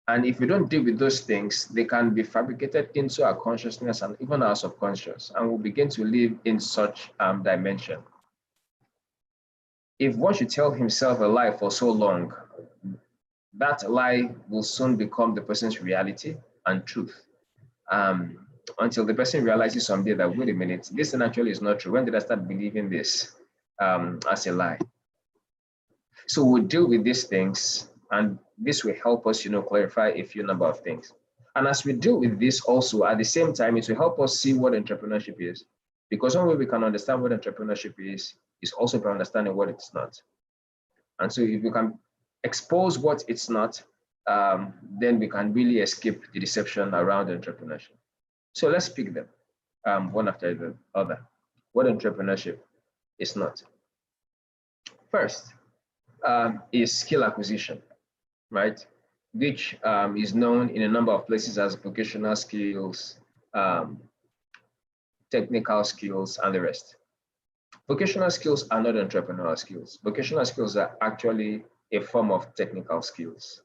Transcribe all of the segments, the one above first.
And if we don't deal with those things, they can be fabricated into our consciousness and even our subconscious, and we'll begin to live in such dimension. If one should tell himself a lie for so long, that lie will soon become the person's reality and truth. Until the person realizes someday that, wait a minute, this thing actually is not true. When did I start believing this as a lie? So we'll deal with these things, and this will help us, clarify a few number of things. And as we deal with this also, at the same time, it will help us see what entrepreneurship is. Because one way we can understand what entrepreneurship is also by understanding what it's not. And so if we can expose what it's not, then we can really escape the deception around entrepreneurship. So let's pick them one after the other. What entrepreneurship is not. First is skill acquisition, right? Which is known in a number of places as vocational skills, technical skills, and the rest. Vocational skills are not entrepreneurial skills. Vocational skills are actually a form of technical skills.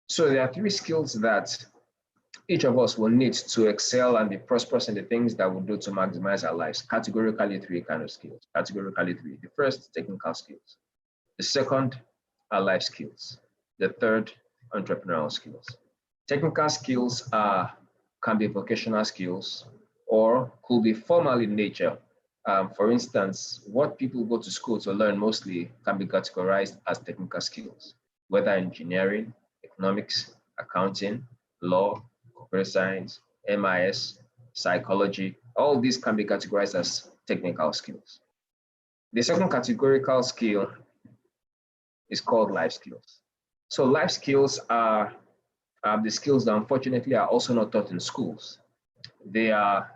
So there are three skills that each of us will need to excel and be prosperous in the things that we'll do to maximize our lives. Categorically, three kind of skills. Categorically, three. The first, technical skills. The second are life skills. The third, entrepreneurial skills. Technical skills can be vocational skills or could be formal in nature. For instance, what people go to school to learn mostly can be categorized as technical skills, whether engineering, economics, accounting, law, computer science, MIS, psychology, all these can be categorized as technical skills. The second categorical skill is called life skills. So life skills are the skills that unfortunately are also not taught in schools. They are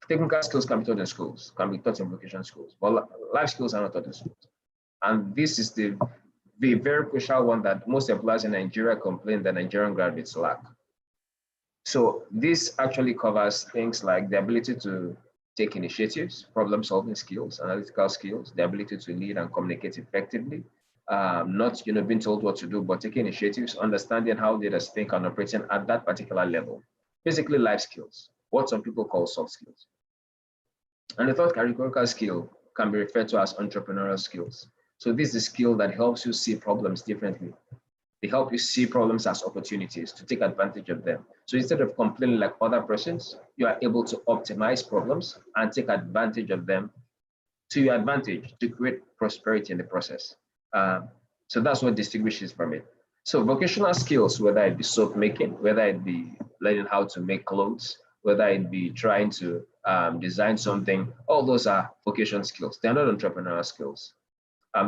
technical skills can be taught in schools, can be taught in vocational schools, but life skills are not taught in schools. And this is the very crucial one that most employers in Nigeria complain that Nigerian graduates lack. So this actually covers things like the ability to take initiatives, problem-solving skills, analytical skills, the ability to lead and communicate effectively, not being told what to do, but taking initiatives, understanding how leaders think and operating at that particular level. Basically life skills, what some people call soft skills. And the third categorical skill can be referred to as entrepreneurial skills. So this is a skill that helps you see problems differently. They help you see problems as opportunities to take advantage of them. So instead of complaining like other persons, you are able to optimize problems and take advantage of them to your advantage to create prosperity in the process. So that's what distinguishes from it. So vocational skills, whether it be soap making, whether it be learning how to make clothes, whether it be trying to design something, all those are vocational skills. They're not entrepreneurial skills.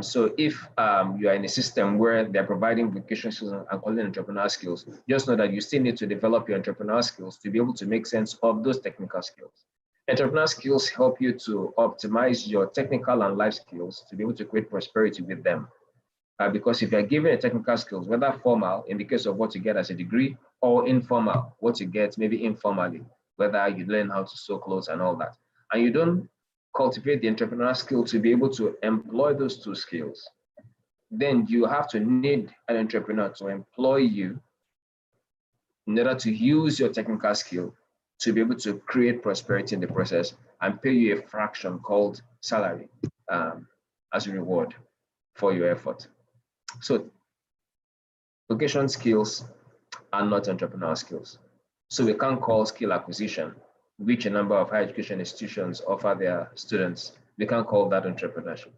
So if you are in a system where they're providing vocational skills and calling entrepreneurial skills, just know that you still need to develop your entrepreneurial skills to be able to make sense of those technical skills. Entrepreneurial skills help you to optimize your technical and life skills to be able to create prosperity with them. Because if you're given a technical skills, whether formal, in the case of what you get as a degree, or informal, what you get maybe informally, whether you learn how to sew clothes and all that, and you don't cultivate the entrepreneurial skill to be able to employ those two skills, then you have to need an entrepreneur to employ you in order to use your technical skill to be able to create prosperity in the process and pay you a fraction called salary as a reward for your effort. So vocation skills are not entrepreneurial skills. So we can't call skill acquisition, which a number of higher education institutions offer their students, we can't call that entrepreneurship.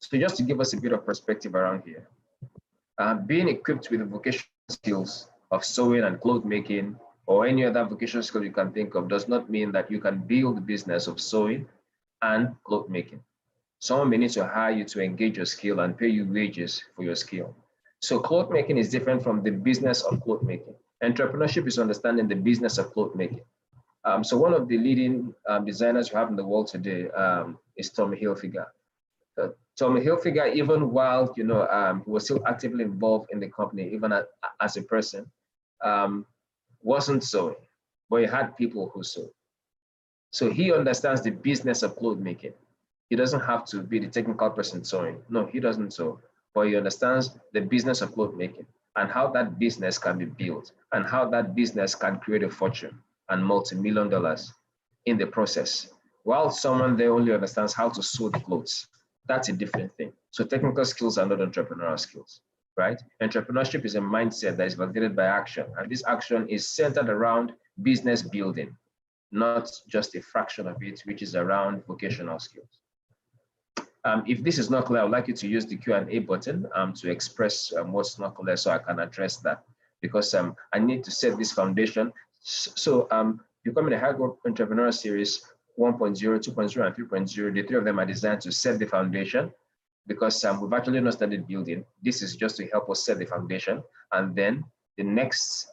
So just to give us a bit of perspective around here, being equipped with the vocational skills of sewing and cloth making or any other vocational skill you can think of does not mean that you can build the business of sewing and cloth making. Someone may need to hire you to engage your skill and pay you wages for your skill. So cloth making is different from the business of cloth making. Entrepreneurship is understanding the business of cloth making. So one of the leading designers we have in the world today is Tommy Hilfiger. Tommy Hilfiger, even while he was still actively involved in the company, even as a person, wasn't sewing, but he had people who sew. So he understands the business of cloth making. He doesn't have to be the technical person sewing. No, he doesn't sew, but he understands the business of cloth making. and how that business can be built and how that business can create a fortune and multi-million dollars in the process. While someone there only understands how to sew the clothes, that's a different thing. So technical skills are not entrepreneurial skills, right? Entrepreneurship is a mindset that is validated by action. And this action is centered around business building, not just a fraction of it, which is around vocational skills. If this is not clear, I would like you to use the Q&A button to express what's not clear so I can address that, because I need to set this foundation. So Becoming a High Growth Entrepreneur Series 1.0, 2.0, and 3.0, the three of them are designed to set the foundation, because we've actually not started building. This is just to help us set the foundation. And then the next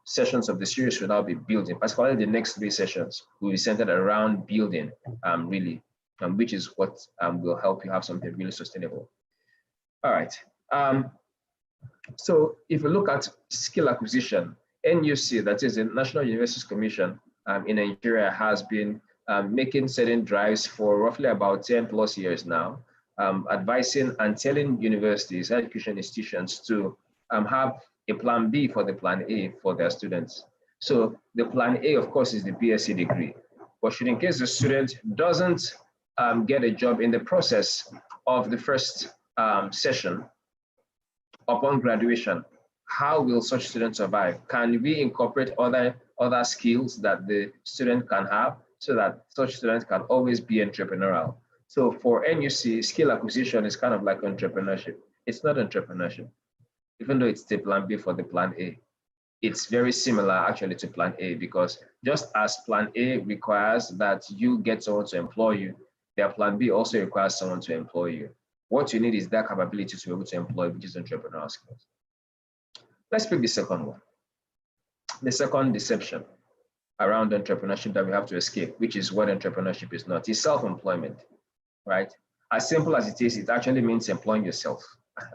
sessions of the series will now be building, particularly the next 3 sessions will be centered around building, really. Which is what will help you have something really sustainable. All right. So if you look at skill acquisition, NUC, that is the National Universities Commission in Nigeria, has been making certain drives for roughly about 10 plus years now, advising and telling universities, education institutions to have a plan B for the plan A for their students. So the plan A, of course, is the BSc degree. But should in case the student doesn't get a job in the process of the first session upon graduation, how will such students survive? Can we incorporate other skills that the student can have so that such students can always be entrepreneurial? So for NUC, skill acquisition is kind of like entrepreneurship. It's not entrepreneurship, even though it's the plan B for the plan A. It's very similar actually to plan A, because just as plan A requires that you get someone to employ you, their plan B also requires someone to employ you. What you need is that capability to be able to employ, which is entrepreneurial skills. Let's pick the second one. The second deception around entrepreneurship that we have to escape, which is what entrepreneurship is not, is self-employment, right? As simple as it is, it actually means employing yourself.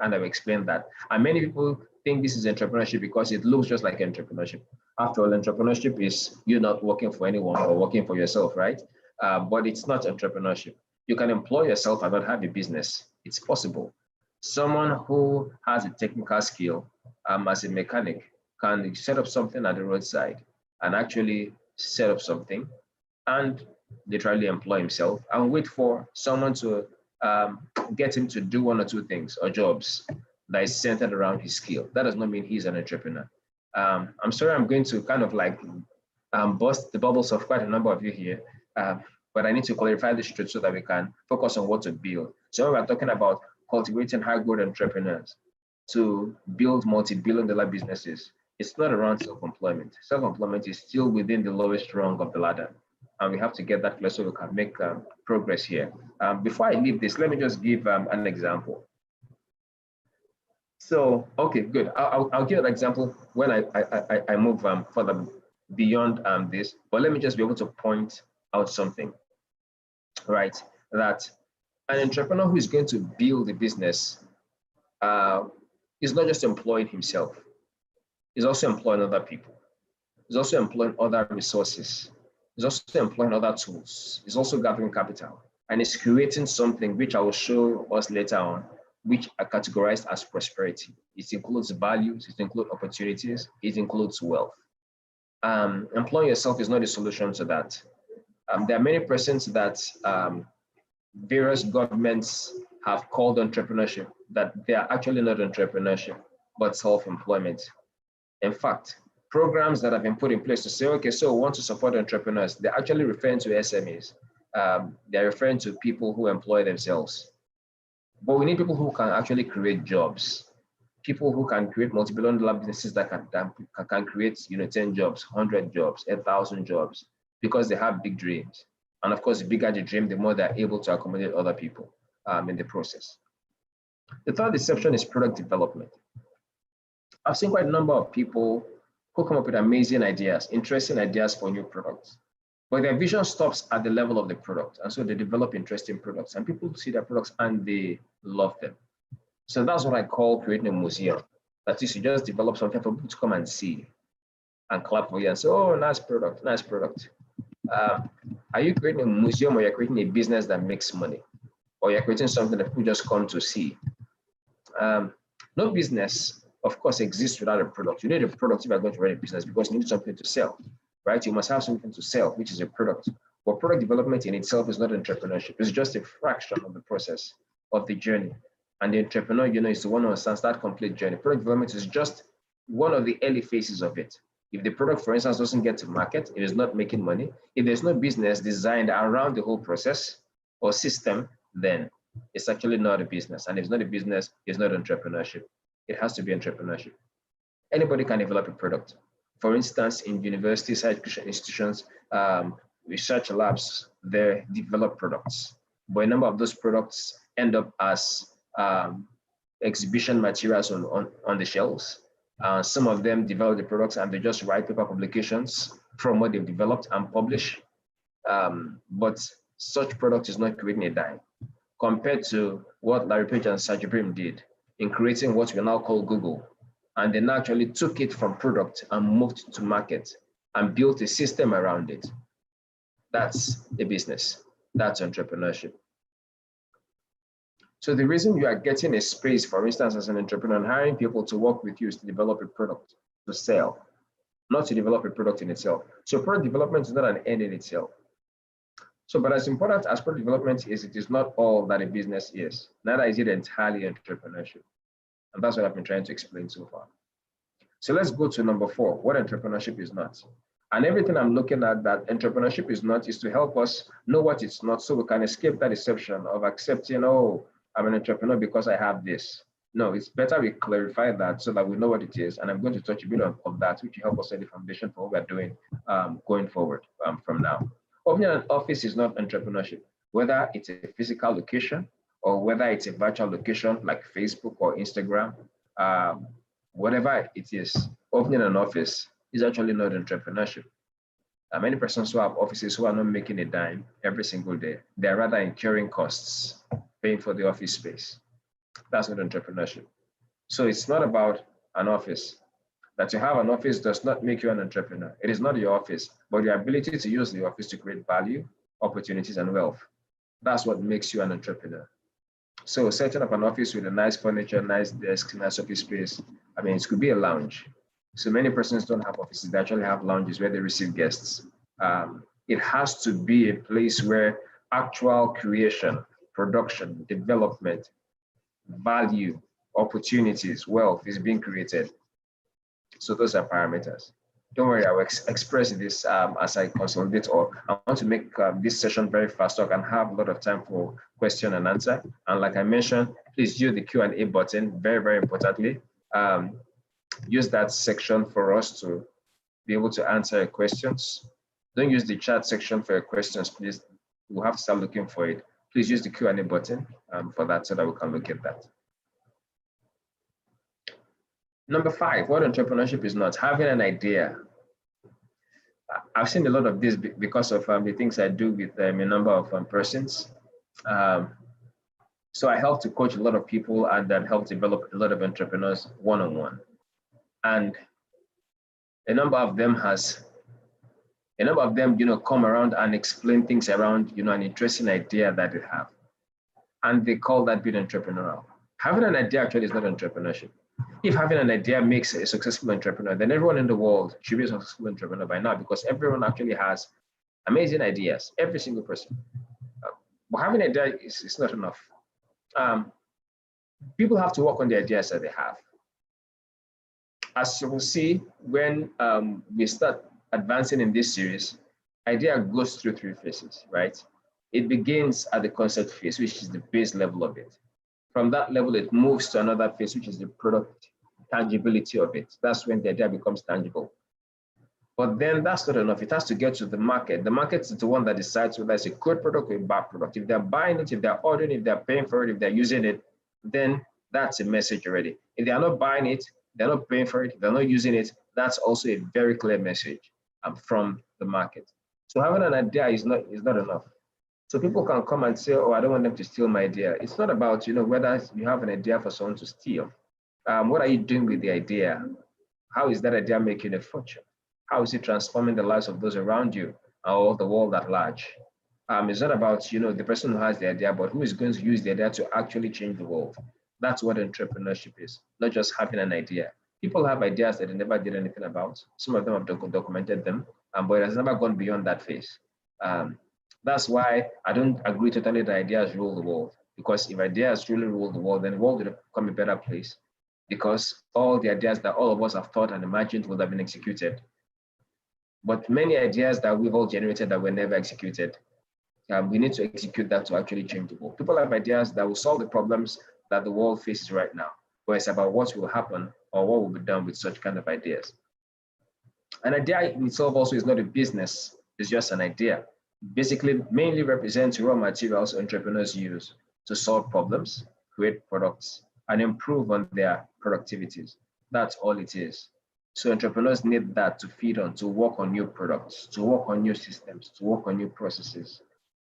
And I've explained that. And many people think this is entrepreneurship because it looks just like entrepreneurship. After all, entrepreneurship is you not working for anyone or working for yourself, right? But it's not entrepreneurship. You can employ yourself and not have a business. It's possible. Someone who has a technical skill as a mechanic can set up something at the roadside and actually set up something and literally employ himself and wait for someone to get him to do 1 or 2 things or jobs that is centered around his skill. That does not mean he's an entrepreneur. I'm sorry, I'm going to kind of like bust the bubbles of quite a number of you here, but I need to clarify this truth so that we can focus on what to build. So we're talking about cultivating high growth entrepreneurs to build multi-billion-dollar businesses. It's not around self-employment. Self-employment is still within the lowest rung of the ladder. And we have to get that clear so we can make progress here. Before I leave this, let me just give an example. So, okay, good. I'll give an example when I move further beyond this, but let me just be able to point out something, right? That an entrepreneur who is going to build a business is not just employing himself, he's also employing other people. He's also employing other resources. He's also employing other tools. He's also gathering capital. And he's creating something which I will show us later on, which are categorized as prosperity. It includes values, it includes opportunities, it includes wealth. Employing yourself is not a solution to that. There are many persons that various governments have called entrepreneurship, that they are actually not entrepreneurship, but self-employment. In fact, programs that have been put in place to say, okay, so we want to support entrepreneurs, they're actually referring to SMEs. They're referring to people who employ themselves. But we need people who can actually create jobs, people who can create multi-billion-dollar businesses that can create 10 jobs, 100 jobs, 1,000 jobs, because they have big dreams. And of course, the bigger the dream, the more they're able to accommodate other people in the process. The third deception is product development. I've seen quite a number of people who come up with amazing ideas, interesting ideas for new products, but their vision stops at the level of the product. And so they develop interesting products and people see their products and they love them. So that's what I call creating a museum. That is, you just develop something for people to come and see and clap for you and say, oh, nice product, nice product. Are you creating a museum, or you're creating a business that makes money? Or you're creating something that people just come to see? No business of course, exist without a product. You need a product if you're going to run a business because you need something to sell, right? You must have something to sell, which is a product. But product development in itself is not entrepreneurship. It's just a fraction of the process of the journey. And the entrepreneur, is the one who understands that complete journey. Product development is just one of the early phases of it. If the product, for instance, doesn't get to market, it is not making money. If there's no business designed around the whole process or system, then it's actually not a business. And if it's not a business, it's not entrepreneurship. It has to be entrepreneurship. Anybody can develop a product. For instance, in universities, higher education institutions, research labs, they develop products. But a number of those products end up as exhibition materials on the shelves. Some of them develop the products and they just write paper publications from what they've developed and publish. But such product is not creating a dime compared to what Larry Page and Sergey Brin did in creating what we now call Google. And then actually took it from product and moved to market and built a system around it. That's a business. That's entrepreneurship. So the reason you are getting a space, for instance, as an entrepreneur and hiring people to work with you is to develop a product to sell, not to develop a product in itself. So product development is not an end in itself. So, but as important as product development is, it is not all that a business is. Neither is it entirely entrepreneurship. And that's what I've been trying to explain so far. So let's go to number 4, what entrepreneurship is not. And everything I'm looking at that entrepreneurship is not is to help us know what it's not so we can escape that deception of accepting, oh, I'm an entrepreneur because I have this. No, it's better we clarify that so that we know what it is. And I'm going to touch a bit of that, which will help us set the foundation for what we're doing going forward from now. Opening an office is not entrepreneurship, whether it's a physical location or whether it's a virtual location like Facebook or Instagram, whatever it is, opening an office is actually not entrepreneurship. Many persons who have offices who are not making a dime every single day, they're rather incurring costs, paying for the office space. That's not entrepreneurship. So it's not about an office. That you have an office does not make you an entrepreneur. It is not your office, but your ability to use the office to create value, opportunities, and wealth. That's what makes you an entrepreneur. So setting up an office with a nice furniture, nice desk, nice office space, it could be a lounge. So many persons don't have offices, they actually have lounges where they receive guests. It has to be a place where actual creation, production, development, value, opportunities, wealth is being created. So those are parameters. Don't worry, I will express this as I consolidate, or I want to make this session very fast so I can have a lot of time for question and answer. And like I mentioned, please use the Q&A button, very, very importantly. Use that section for us to be able to answer your questions. Don't use the chat section for your questions, please. We'll have to start looking for it. Please use the Q&A button for that so that we can look at that. Number 5, what entrepreneurship is not, having an idea. I've seen a lot of this because of the things I do with a number of persons. So I help to coach a lot of people and then help develop a lot of entrepreneurs one-on-one. And a number of them come around and explain things around, an interesting idea that they have. And they call that being entrepreneurial. Having an idea actually is not entrepreneurship. If having an idea makes a successful entrepreneur, then everyone in the world should be a successful entrepreneur by now, because everyone actually has amazing ideas, every single person. But having an idea is not enough. People have to work on the ideas that they have. As you will see, when we start advancing in this series, idea goes through 3 phases, right? It begins at the concept phase, which is the base level of it. From that level, it moves to another phase, which is the product tangibility of it. That's when the idea becomes tangible. But then that's not enough. It has to get to the market. The market is the one that decides whether it's a good product or a bad product. If they're buying it, if they're ordering, if they're paying for it, if they're using it, then that's a message already. If they are not buying it, they're not paying for it, they're not using it, that's also a very clear message from the market. So having an idea is not enough. So people can come and say, oh, I don't want them to steal my idea. It's not about, whether you have an idea for someone to steal. What are you doing with the idea? How is that idea making a fortune? How is it transforming the lives of those around you or the world at large? It's not about, the person who has the idea, but who is going to use the idea to actually change the world. That's what entrepreneurship is, not just having an idea. People have ideas that they never did anything about. Some of them have documented them, but it has never gone beyond that phase. That's why I don't agree totally that ideas rule the world. Because if ideas really rule the world, then the world would become a better place. Because all the ideas that all of us have thought and imagined would have been executed. But many ideas that we've all generated that were never executed, we need to execute that to actually change the world. People have ideas that will solve the problems that the world faces right now, but it's about what will happen or what will be done with such kind of ideas. An idea in itself also is not a business, it's just an idea. Basically, mainly represents raw materials entrepreneurs use to solve problems, create products, and improve on their productivities. That's all it is. So entrepreneurs need that to feed on, to work on new products, to work on new systems, to work on new processes.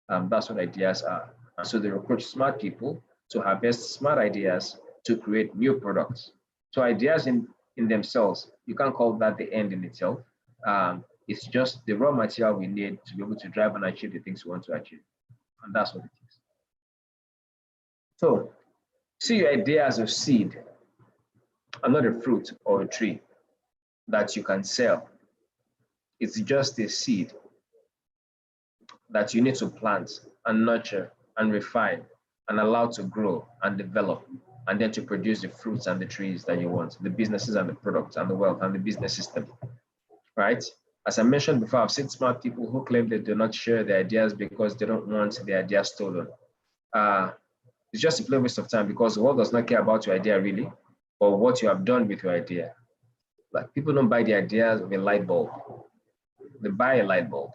That's what ideas are. And so they recruit smart people to harvest smart ideas to create new products. So ideas in themselves, you can't call that the end in itself. It's just the raw material we need to be able to drive and achieve the things we want to achieve. And that's what it is. So see your idea as a seed and not a fruit or a tree that you can sell. It's just a seed that you need to plant and nurture and refine and allow to grow and develop, and then to produce the fruits and the trees that you want, the businesses and the products and the wealth and the business system, right? As I mentioned before, I've seen smart people who claim they do not share their ideas because they don't want their ideas stolen. It's just a plain waste of time because the world does not care about your idea really, or what you have done with your idea. Like people don't buy the ideas of a light bulb. They buy a light bulb.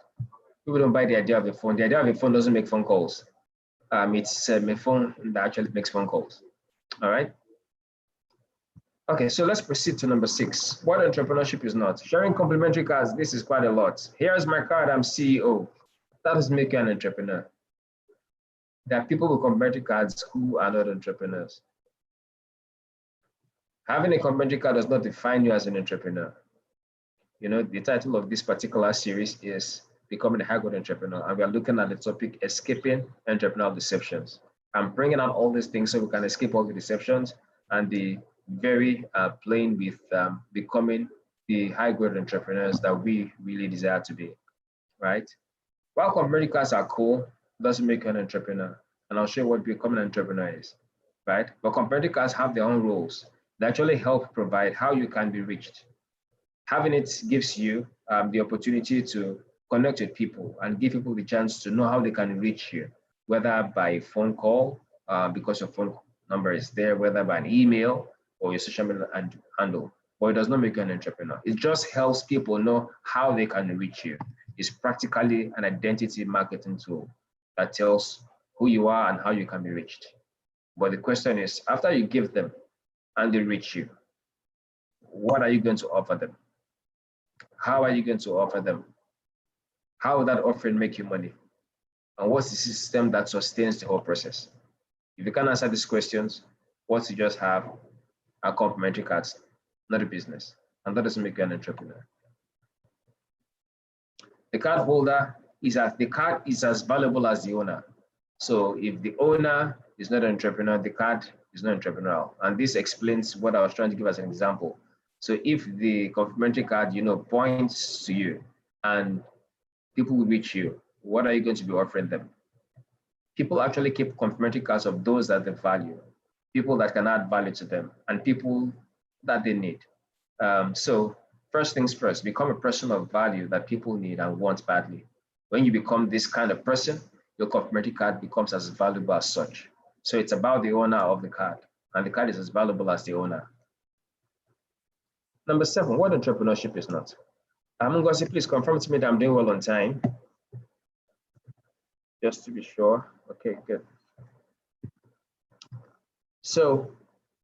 People don't buy the idea of a phone. The idea of a phone doesn't make phone calls. It's a phone that actually makes phone calls. All right. Okay, so let's proceed to number 6. What entrepreneurship is not. Sharing complimentary cards. This is quite a lot. Here's my card. I'm CEO. That doesn't make you an entrepreneur. There are people with complimentary cards who are not entrepreneurs. Having a complimentary card does not define you as an entrepreneur. You know, the title of this particular series is Becoming a High-Growth Entrepreneur, and we are looking at the topic Escaping Entrepreneurial Deceptions. I'm bringing out all these things so we can escape all the deceptions and the very plain with becoming the high-growth entrepreneurs that we really desire to be, right? While complimentary cards are cool, doesn't make you an entrepreneur. And I'll show you what becoming an entrepreneur is, right? But complimentary cards have their own rules that actually help provide how you can be reached. Having it gives you the opportunity to connect with people and give people the chance to know how they can reach you, whether by phone call, because your phone number is there, whether by an email or your social media handle. But it does not make you an entrepreneur. It just helps people know how they can reach you. It's practically an identity marketing tool that tells who you are and how you can be reached. But the question is, after you give them and they reach you, what are you going to offer them? How are you going to offer them? How will that offering make you money? And what's the system that sustains the whole process? If you can answer these questions, what you just have are complimentary cards, not a business. And that doesn't make you an entrepreneur. The card holder the card is as valuable as the owner. So if the owner is not an entrepreneur, the card is not entrepreneurial. And this explains what I was trying to give as an example. So if the complimentary card, points to you and people will reach you, what are you going to be offering them? People actually keep complimentary cards of those that they value, people that can add value to them, and people that they need. So first things first, become a person of value that people need and want badly. When you become this kind of person, your complimentary card becomes as valuable as such. So it's about the owner of the card, and the card is as valuable as the owner. Number 7, what entrepreneurship is not. Ngozi, please confirm to me that I'm doing well on time. Just to be sure. Okay, good. So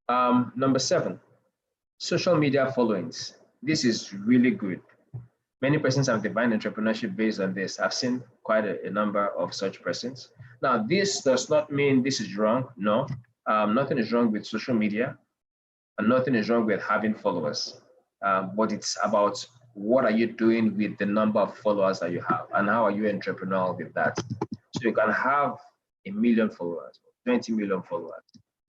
number 7, social media followings. This is really good. Many persons have defined entrepreneurship based on this. I've seen quite a number of such persons. Now, this does not mean this is wrong. No, nothing is wrong with social media, and nothing is wrong with having followers. But it's about what are you doing with the number of followers that you have, and how are you entrepreneurial with that? So you can have 1 million followers, 20 million followers.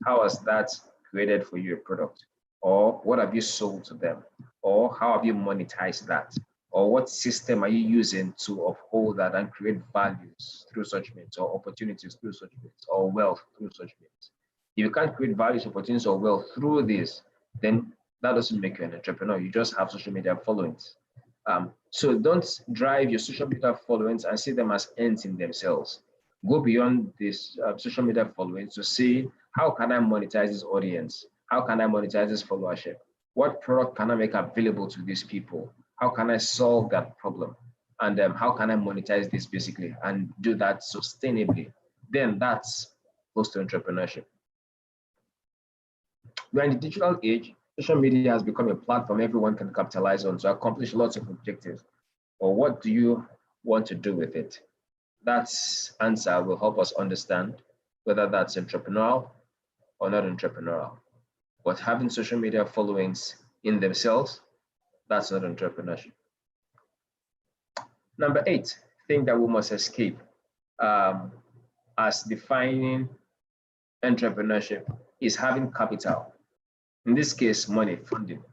How has that created for you a product? Or what have you sold to them? Or how have you monetized that? Or what system are you using to uphold that and create values through such means, or opportunities through such means, or wealth through such means? If you can't create values, opportunities, or wealth through this, then that doesn't make you an entrepreneur. You just have social media followings. So don't drive your social media followings and see them as ends in themselves. Go beyond this social media followings to see, how can I monetize this audience? How can I monetize this followership? What product can I make available to these people? How can I solve that problem? And how can I monetize this basically and do that sustainably? Then that's close to entrepreneurship. We're in the digital age. Social media has become a platform everyone can capitalize on to accomplish lots of objectives. Or what do you want to do with it? That answer will help us understand whether that's entrepreneurial or not entrepreneurial. But having social media followings in themselves, that's not entrepreneurship. Number 8, thing that we must escape as defining entrepreneurship is having capital. In this case, money, funding.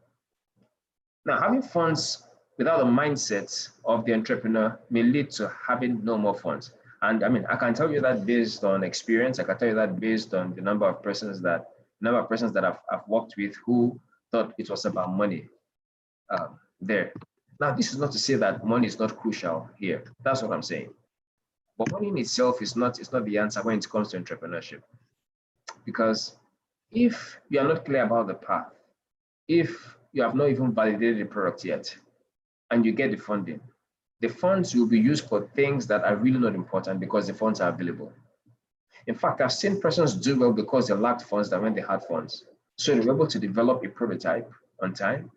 Now, having funds without the mindset of the entrepreneur may lead to having no more funds. And I mean, I can tell you that based on experience. I can tell you that based on the number of persons that I've worked with who thought it was about money there. Now, this is not to say that money is not crucial here. That's what I'm saying. But money in itself is not the answer when it comes to entrepreneurship. Because if you are not clear about the path, if you have not even validated the product yet, and you get the funding, the funds will be used for things that are really not important because the funds are available. In fact, I've seen persons do well because they lacked funds than when they had funds. So they were able to develop a prototype on time.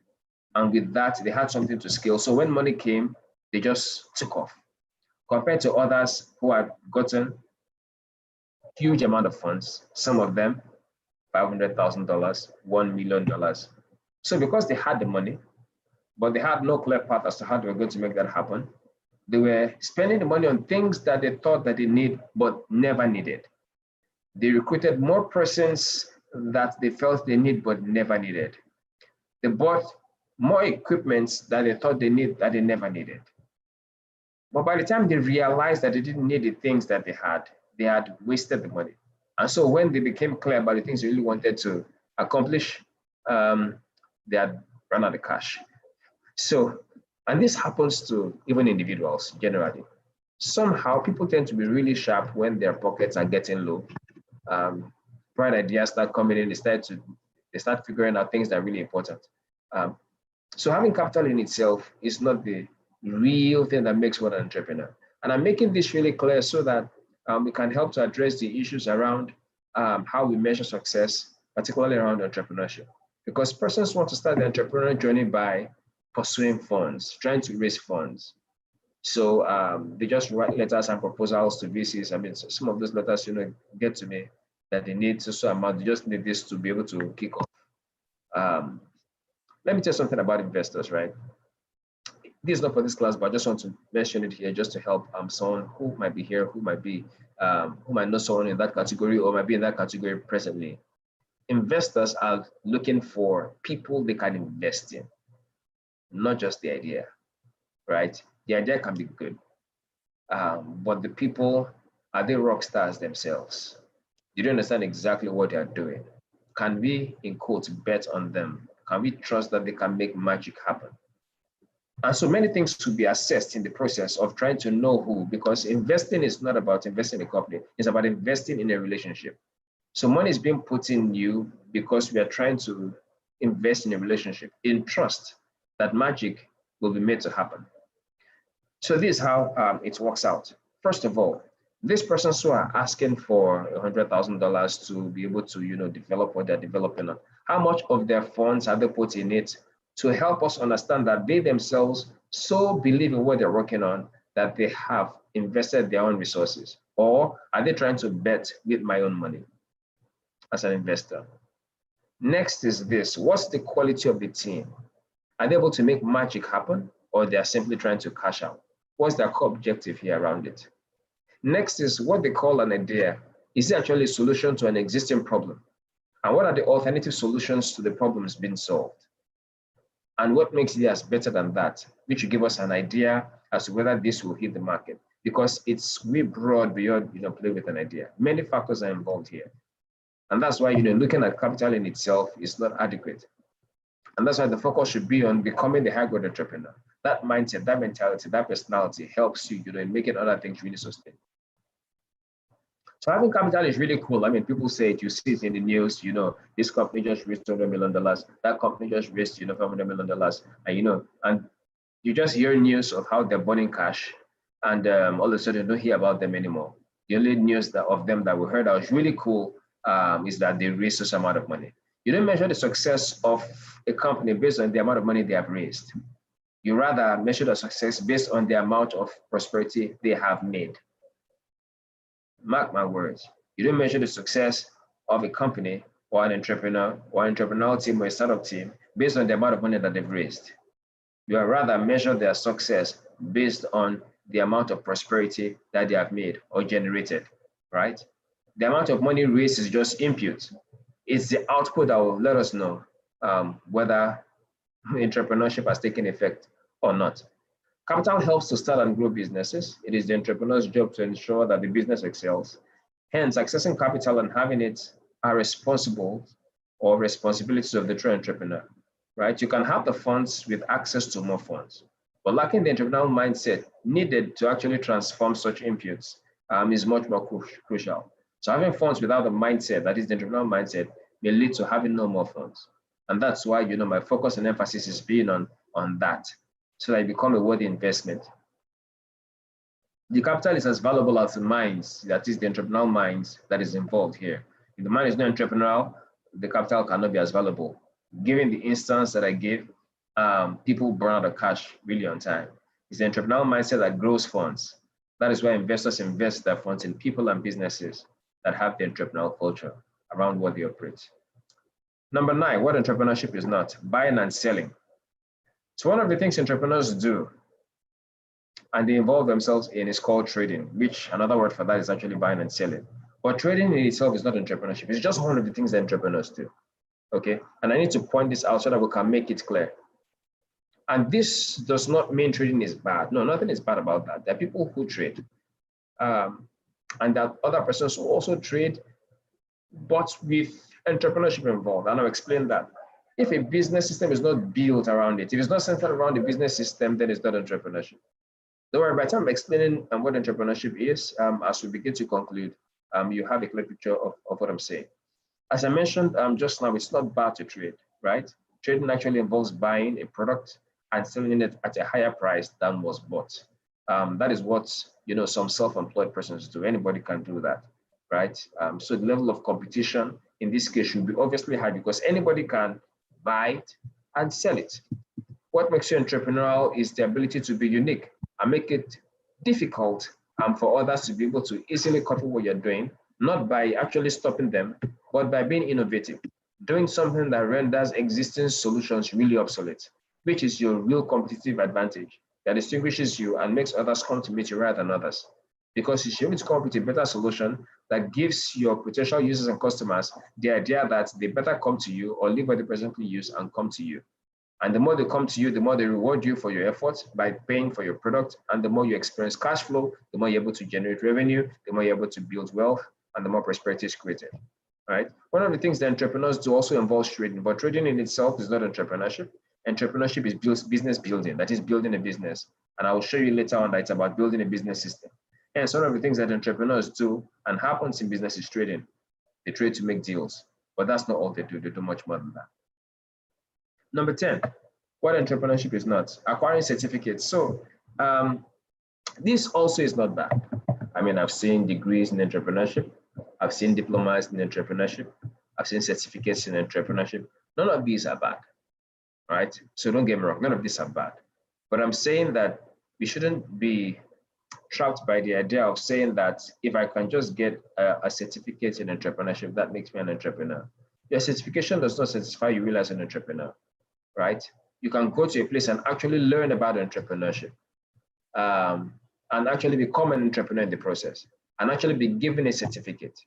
And with that, they had something to scale. So when money came, they just took off. Compared to others who had gotten huge amount of funds, some of them $500,000, $1 million. So because they had the money, but they had no clear path as to how they were going to make that happen, they were spending the money on things that they thought that they need, but never needed. They recruited more persons that they felt they need, but never needed. They bought more equipment that they thought they need, that they never needed. But by the time they realized that they didn't need the things that they had wasted the money. And so when they became clear about the things they really wanted to accomplish, they had run out of cash. So, and this happens to even individuals generally. Somehow people tend to be really sharp when their pockets are getting low. Bright ideas start coming in, they start figuring out things that are really important. So having capital in itself is not the real thing that makes one an entrepreneur. And I'm making this really clear so that we can help to address the issues around how we measure success, particularly around entrepreneurship. Because persons want to start the entrepreneurial journey by pursuing funds, trying to raise funds. So they just write letters and proposals to VCs. I mean, some of those letters, get to me that they need so amount. They just need this to be able to kick off. Let me tell you something about investors, right? This is not for this class, but I just want to mention it here just to help someone who might be here, who might know someone in that category or might be in that category presently. Investors are looking for people they can invest in, not just the idea, right? The idea can be good, but the people, are they rock stars themselves? Do you understand exactly what they are doing? Can we, in quotes, bet on them? Can we trust that they can make magic happen? And so many things to be assessed in the process of trying to know who, because investing is not about investing in a company, it's about investing in a relationship. So money is being put in you because we are trying to invest in a relationship, in trust that magic will be made to happen. So this is how it works out. First of all, these persons who are asking for $100,000 to be able to, develop what they're developing on, how much of their funds have they put in it to help us understand that they themselves so believe in what they're working on that they have invested their own resources? Or are they trying to bet with my own money as an investor? Next is this: what's the quality of the team? Are they able to make magic happen, or they are simply trying to cash out? What's their core objective here around it? Next is what they call an idea. Is it actually a solution to an existing problem? And what are the alternative solutions to the problems being solved? And what makes theirs better than that, which will give us an idea as to whether this will hit the market, because it's way broad beyond, play with an idea. Many factors are involved here. And that's why, looking at capital in itself is not adequate. And that's why the focus should be on becoming the high growth entrepreneur. That mindset, that mentality, that personality helps you, in making other things really sustain. So having capital is really cool. I mean, people say it, you see it in the news, this company just raised $200 million, that company just raised, $500 million, and you just hear news of how they're burning cash, and all of a sudden you don't hear about them anymore. The only news of them that we heard that was really cool is that they raised such amount of money. You don't measure the success of a company based on the amount of money they have raised. You rather measure the success based on the amount of prosperity they have made. Mark my words. You don't measure the success of a company or an entrepreneur or an entrepreneurial team or a startup team based on the amount of money that they've raised. You rather measure their success based on the amount of prosperity that they have made or generated, right? The amount of money raised is just input. It's the output that will let us know whether entrepreneurship has taken effect or not. Capital helps to start and grow businesses. It is the entrepreneur's job to ensure that the business excels. Hence, accessing capital and having it are responsible or responsibilities of the true entrepreneur, right? You can have the funds with access to more funds, but lacking the entrepreneurial mindset needed to actually transform such inputs is much more crucial. So having funds without the mindset, that is the entrepreneurial mindset, may lead to having no more funds. And that's why, my focus and emphasis is being on that, so that it become a worthy investment. The capital is as valuable as the minds, that is the entrepreneurial minds that is involved here. If the mind is not entrepreneurial, the capital cannot be as valuable. Given the instance that I gave, people burn out of cash really on time. It's the entrepreneurial mindset that grows funds. That is why investors invest their funds in people and businesses that have the entrepreneurial culture around what they operate. Number 9, what entrepreneurship is not: buying and selling. So one of the things entrepreneurs do and they involve themselves in is called trading, which another word for that is actually buying and selling. But trading in itself is not entrepreneurship. It's just one of the things that entrepreneurs do. Okay, and I need to point this out so that we can make it clear. And this does not mean trading is bad. No, nothing is bad about that. There are people who trade, and there are other persons who also trade, but with entrepreneurship involved. And I'll explain that. If a business system is not built around it, if it's not centered around the business system, then it's not entrepreneurship. Don't worry, by the time I'm explaining what entrepreneurship is, as we begin to conclude, you have a clear picture of what I'm saying. As I mentioned just now, it's not bad to trade, right? Trading actually involves buying a product and selling it at a higher price than was bought. That is what some self-employed persons do. Anybody can do that, right? So the level of competition in this case should be obviously high because anybody can buy it and sell it. What makes you entrepreneurial is the ability to be unique and make it difficult for others to be able to easily copy what you're doing, not by actually stopping them, but by being innovative, doing something that renders existing solutions really obsolete, which is your real competitive advantage that distinguishes you and makes others come to meet you rather than others. Because you're able to come up with a better solution that gives your potential users and customers the idea that they better come to you or leave what they presently use and come to you. And the more they come to you, the more they reward you for your efforts by paying for your product. And the more you experience cash flow, the more you're able to generate revenue, the more you're able to build wealth, and the more prosperity is created, right? One of the things that entrepreneurs do also involves trading, but trading in itself is not entrepreneurship. Entrepreneurship is business building, that is building a business. And I will show you later on that it's about building a business system. And some of the things that entrepreneurs do and happens in business is trading. They trade to make deals, but that's not all they do. They do much more than that. Number 10, what entrepreneurship is not: acquiring certificates. So this also is not bad. I mean, I've seen degrees in entrepreneurship. I've seen diplomas in entrepreneurship. I've seen certificates in entrepreneurship. None of these are bad, right? So don't get me wrong, none of these are bad. But I'm saying that we shouldn't be trapped by the idea of saying that if I can just get a certificate in entrepreneurship, that makes me an entrepreneur. Your certification does not satisfy you really as an entrepreneur, right? You can go to a place and actually learn about entrepreneurship and actually become an entrepreneur in the process and actually be given a certificate,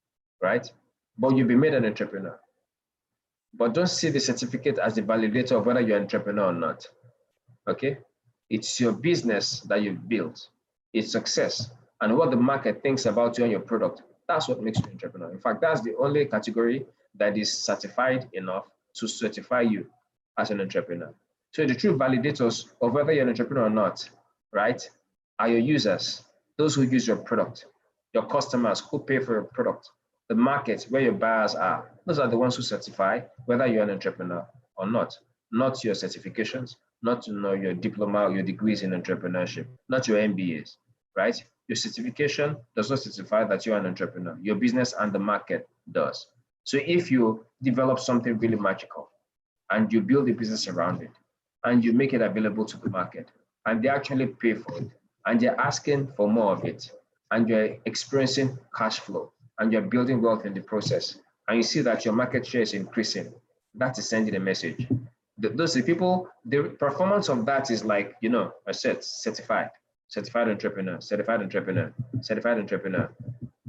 right? But you'll be made an entrepreneur. but don't see the certificate as the validator of whether you're an entrepreneur or not. Okay? It's your business that you've built, its success, and what the market thinks about you and your product. That's what makes you an entrepreneur. In fact, that's the only category that is certified enough to certify you as an entrepreneur. So the true validators of whether you're an entrepreneur or not, right, are your users, those who use your product, your customers who pay for your product, the market where your buyers are. Those are the ones who certify whether you're an entrepreneur or not your certifications, not your diploma or your degrees in entrepreneurship, not your MBAs, right? Your certification does not certify that you're an entrepreneur. Your business and the market does. So if you develop something really magical and you build a business around it and you make it available to the market and they actually pay for it and they're asking for more of it and you're experiencing cash flow and you're building wealth in the process and you see that your market share is increasing, that is sending a message. Those people, the performance of that is like, I said, certified entrepreneur,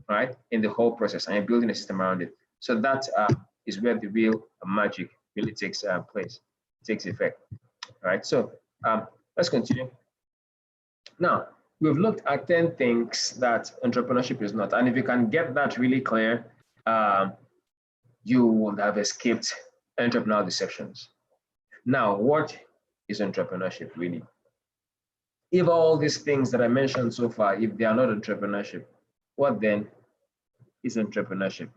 right? In the whole process, and you're building a system around it. So that is where the real magic really takes place, takes effect, right? So let's continue. Now, we've looked at 10 things that entrepreneurship is not. And if you can get that really clear, you would have escaped entrepreneurial deceptions. Now, what is entrepreneurship really? If all these things that I mentioned so far, if they are not entrepreneurship, what then is entrepreneurship?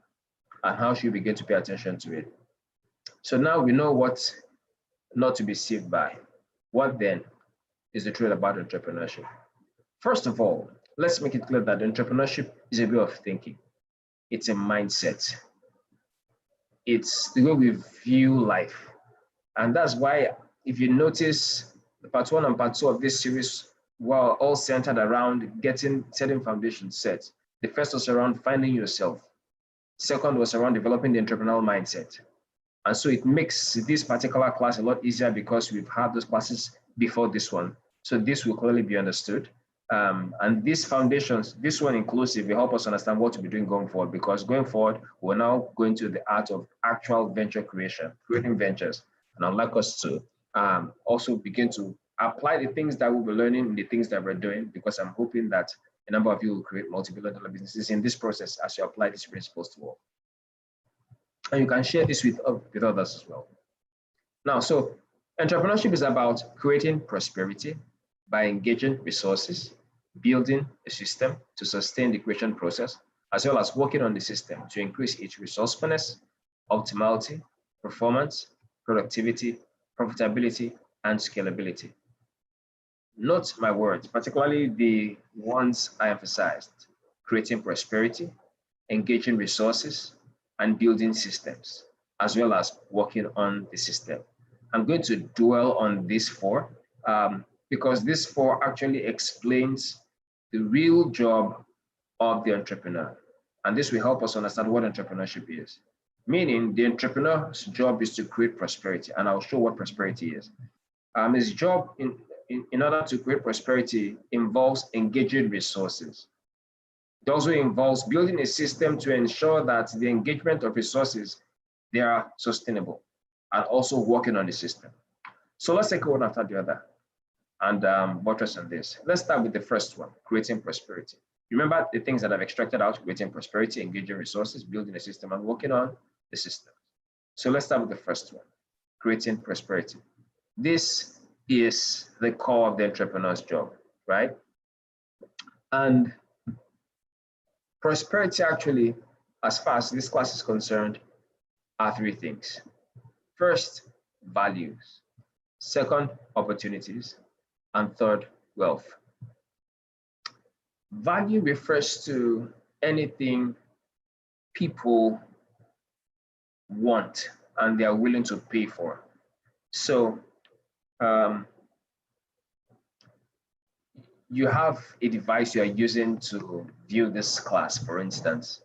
And how should we begin to pay attention to it? So now we know what not to be deceived by. What then is the truth about entrepreneurship? First of all, let's make it clear that entrepreneurship is a way of thinking. It's a mindset. It's the way we view life. And that's why, if you notice, the part 1 and part 2 of this series were all centered around setting foundation set. The first was around finding yourself. Second was around developing the entrepreneurial mindset. And so it makes this particular class a lot easier because we've had those classes before this one. So this will clearly be understood. And these foundations, this one inclusive, will help us understand what to be doing going forward, because going forward, we're now going to the art of actual venture creation, creating ventures. And I'd like us to also begin to apply the things that we'll be learning, the things that we're doing, because I'm hoping that a number of you will create multi-billion-dollar businesses in this process as you apply these principles to work. And you can share this with others as well. Now, so entrepreneurship is about creating prosperity by engaging resources, building a system to sustain the creation process, as well as working on the system to increase its resourcefulness, optimality, performance, productivity, profitability, and scalability. Note my words, particularly the ones I emphasized: creating prosperity, engaging resources, and building systems, as well as working on the system. I'm going to dwell on these 4 because this 4 actually explains the real job of the entrepreneur. And this will help us understand what entrepreneurship is. Meaning the entrepreneur's job is to create prosperity, and I'll show what prosperity is. His job in order to create prosperity involves engaging resources. It also involves building a system to ensure that the engagement of resources, they are sustainable, and also working on the system. So let's take one after the other and buttress on this. Let's start with the first one, creating prosperity. Remember the things that I've extracted out: creating prosperity, engaging resources, building a system, and working on the system. So let's start with the first one, creating prosperity. This is the core of the entrepreneur's job, right? And prosperity actually, as far as this class is concerned, are 3 things. First, values. Second, opportunities. And third, wealth. Value refers to anything people want and they are willing to pay for. So you have a device you are using to view this class, for instance.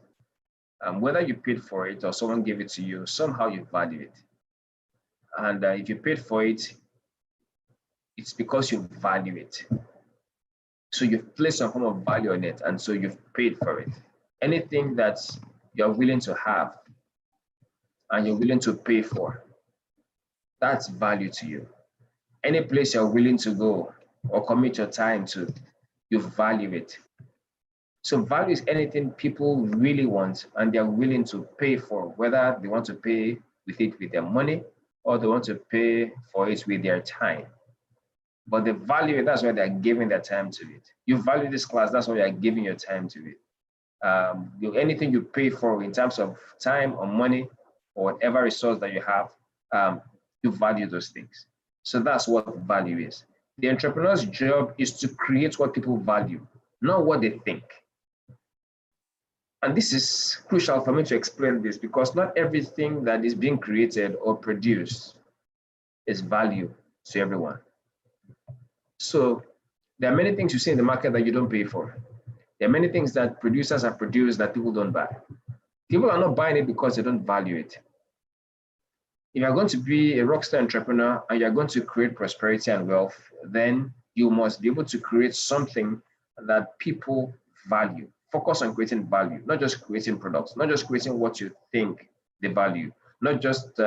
Whether you paid for it or someone gave it to you, somehow you value it. And if you paid for it, it's because you value it. So you've placed some form of value on it, and so you've paid for it. Anything that you're willing to have and you're willing to pay for, that's value to you. Any place you're willing to go or commit your time to, you value it. So value is anything people really want and they're willing to pay for, whether they want to pay with it with their money or they want to pay for it with their time. But the value, that's why they're giving their time to it. You value this class, that's why you're giving your time to it. Anything you pay for in terms of time or money or whatever resource that you have, you value those things. So that's what value is. The entrepreneur's job is to create what people value, not what they think. And this is crucial for me to explain this because not everything that is being created or produced is value to everyone. So there are many things you see in the market that you don't pay for. There are many things that producers have produced that people don't buy. People are not buying it because they don't value it. If you're going to be a rockstar entrepreneur and you're going to create prosperity and wealth, then you must be able to create something that people value. Focus on creating value, not just creating products, not just creating what you think they value, not just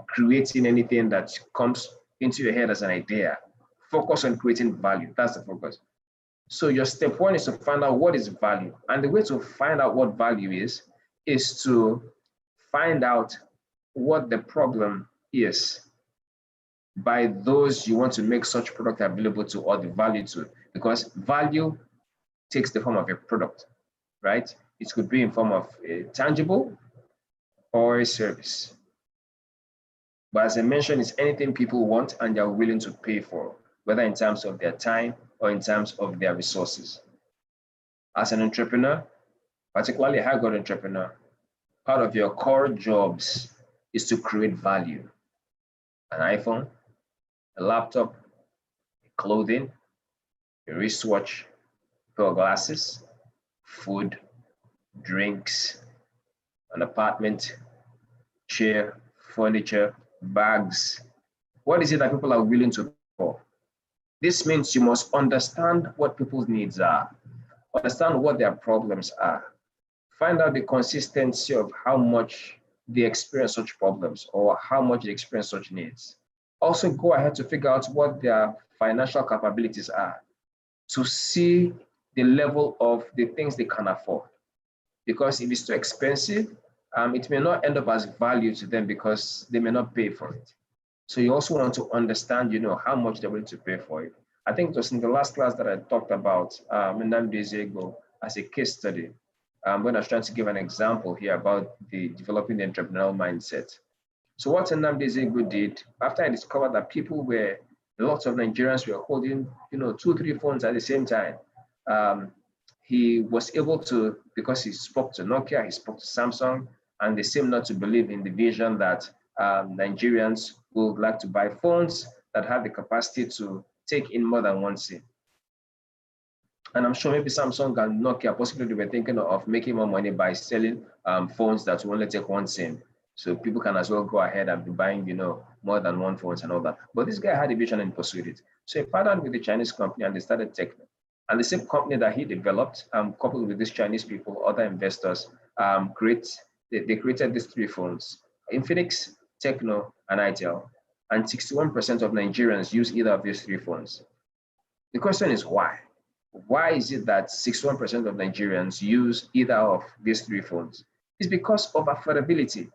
creating anything that comes into your head as an idea. Focus on creating value. That's the focus. So your step one is to find out what is value. And the way to find out what value is to find out what the problem is by those you want to make such product available to or the value to, because value takes the form of a product, right? It could be in form of a tangible or a service. But as I mentioned, it's anything people want and they're willing to pay for, whether in terms of their time or in terms of their resources. As an entrepreneur, particularly a high-growth entrepreneur, part of your core jobs is to create value. An iPhone, a laptop, clothing, a wristwatch, pair of glasses, food, drinks, an apartment, chair, furniture, bags. What is it that people are willing to pay for? This means you must understand what people's needs are, understand what their problems are, find out the consistency of how much they experience such problems or how much they experience such needs. Also go ahead to figure out what their financial capabilities are to see the level of the things they can afford. Because if it's too expensive, it may not end up as value to them because they may not pay for it. So you also want to understand, how much they're willing to pay for it. I think it was in the last class that I talked about Nnamdi Ezeugo as a case study. When I was trying to give an example here about developing the entrepreneurial mindset. So what Nnamdi Ezeugo did, after I discovered that lots of Nigerians were holding, 2-3 phones at the same time, he was able to, because he spoke to Nokia, he spoke to Samsung, and they seemed not to believe in the vision that Nigerians would like to buy phones that have the capacity to take in more than one SIM. And I'm sure maybe Samsung and Nokia possibly were thinking of making more money by selling phones that will only take one SIM. So people can as well go ahead and be buying, more than one phones and all that. But this guy had a vision and pursued it. So he partnered with the Chinese company and they started Tecno. And the same company that he developed, coupled with these Chinese people, other investors, they created these 3 phones: Infinix, Tecno, and Itel. And 61% of Nigerians use either of these 3 phones. The question is why? Why is it that 61% of Nigerians use either of these 3 phones? It's because of affordability.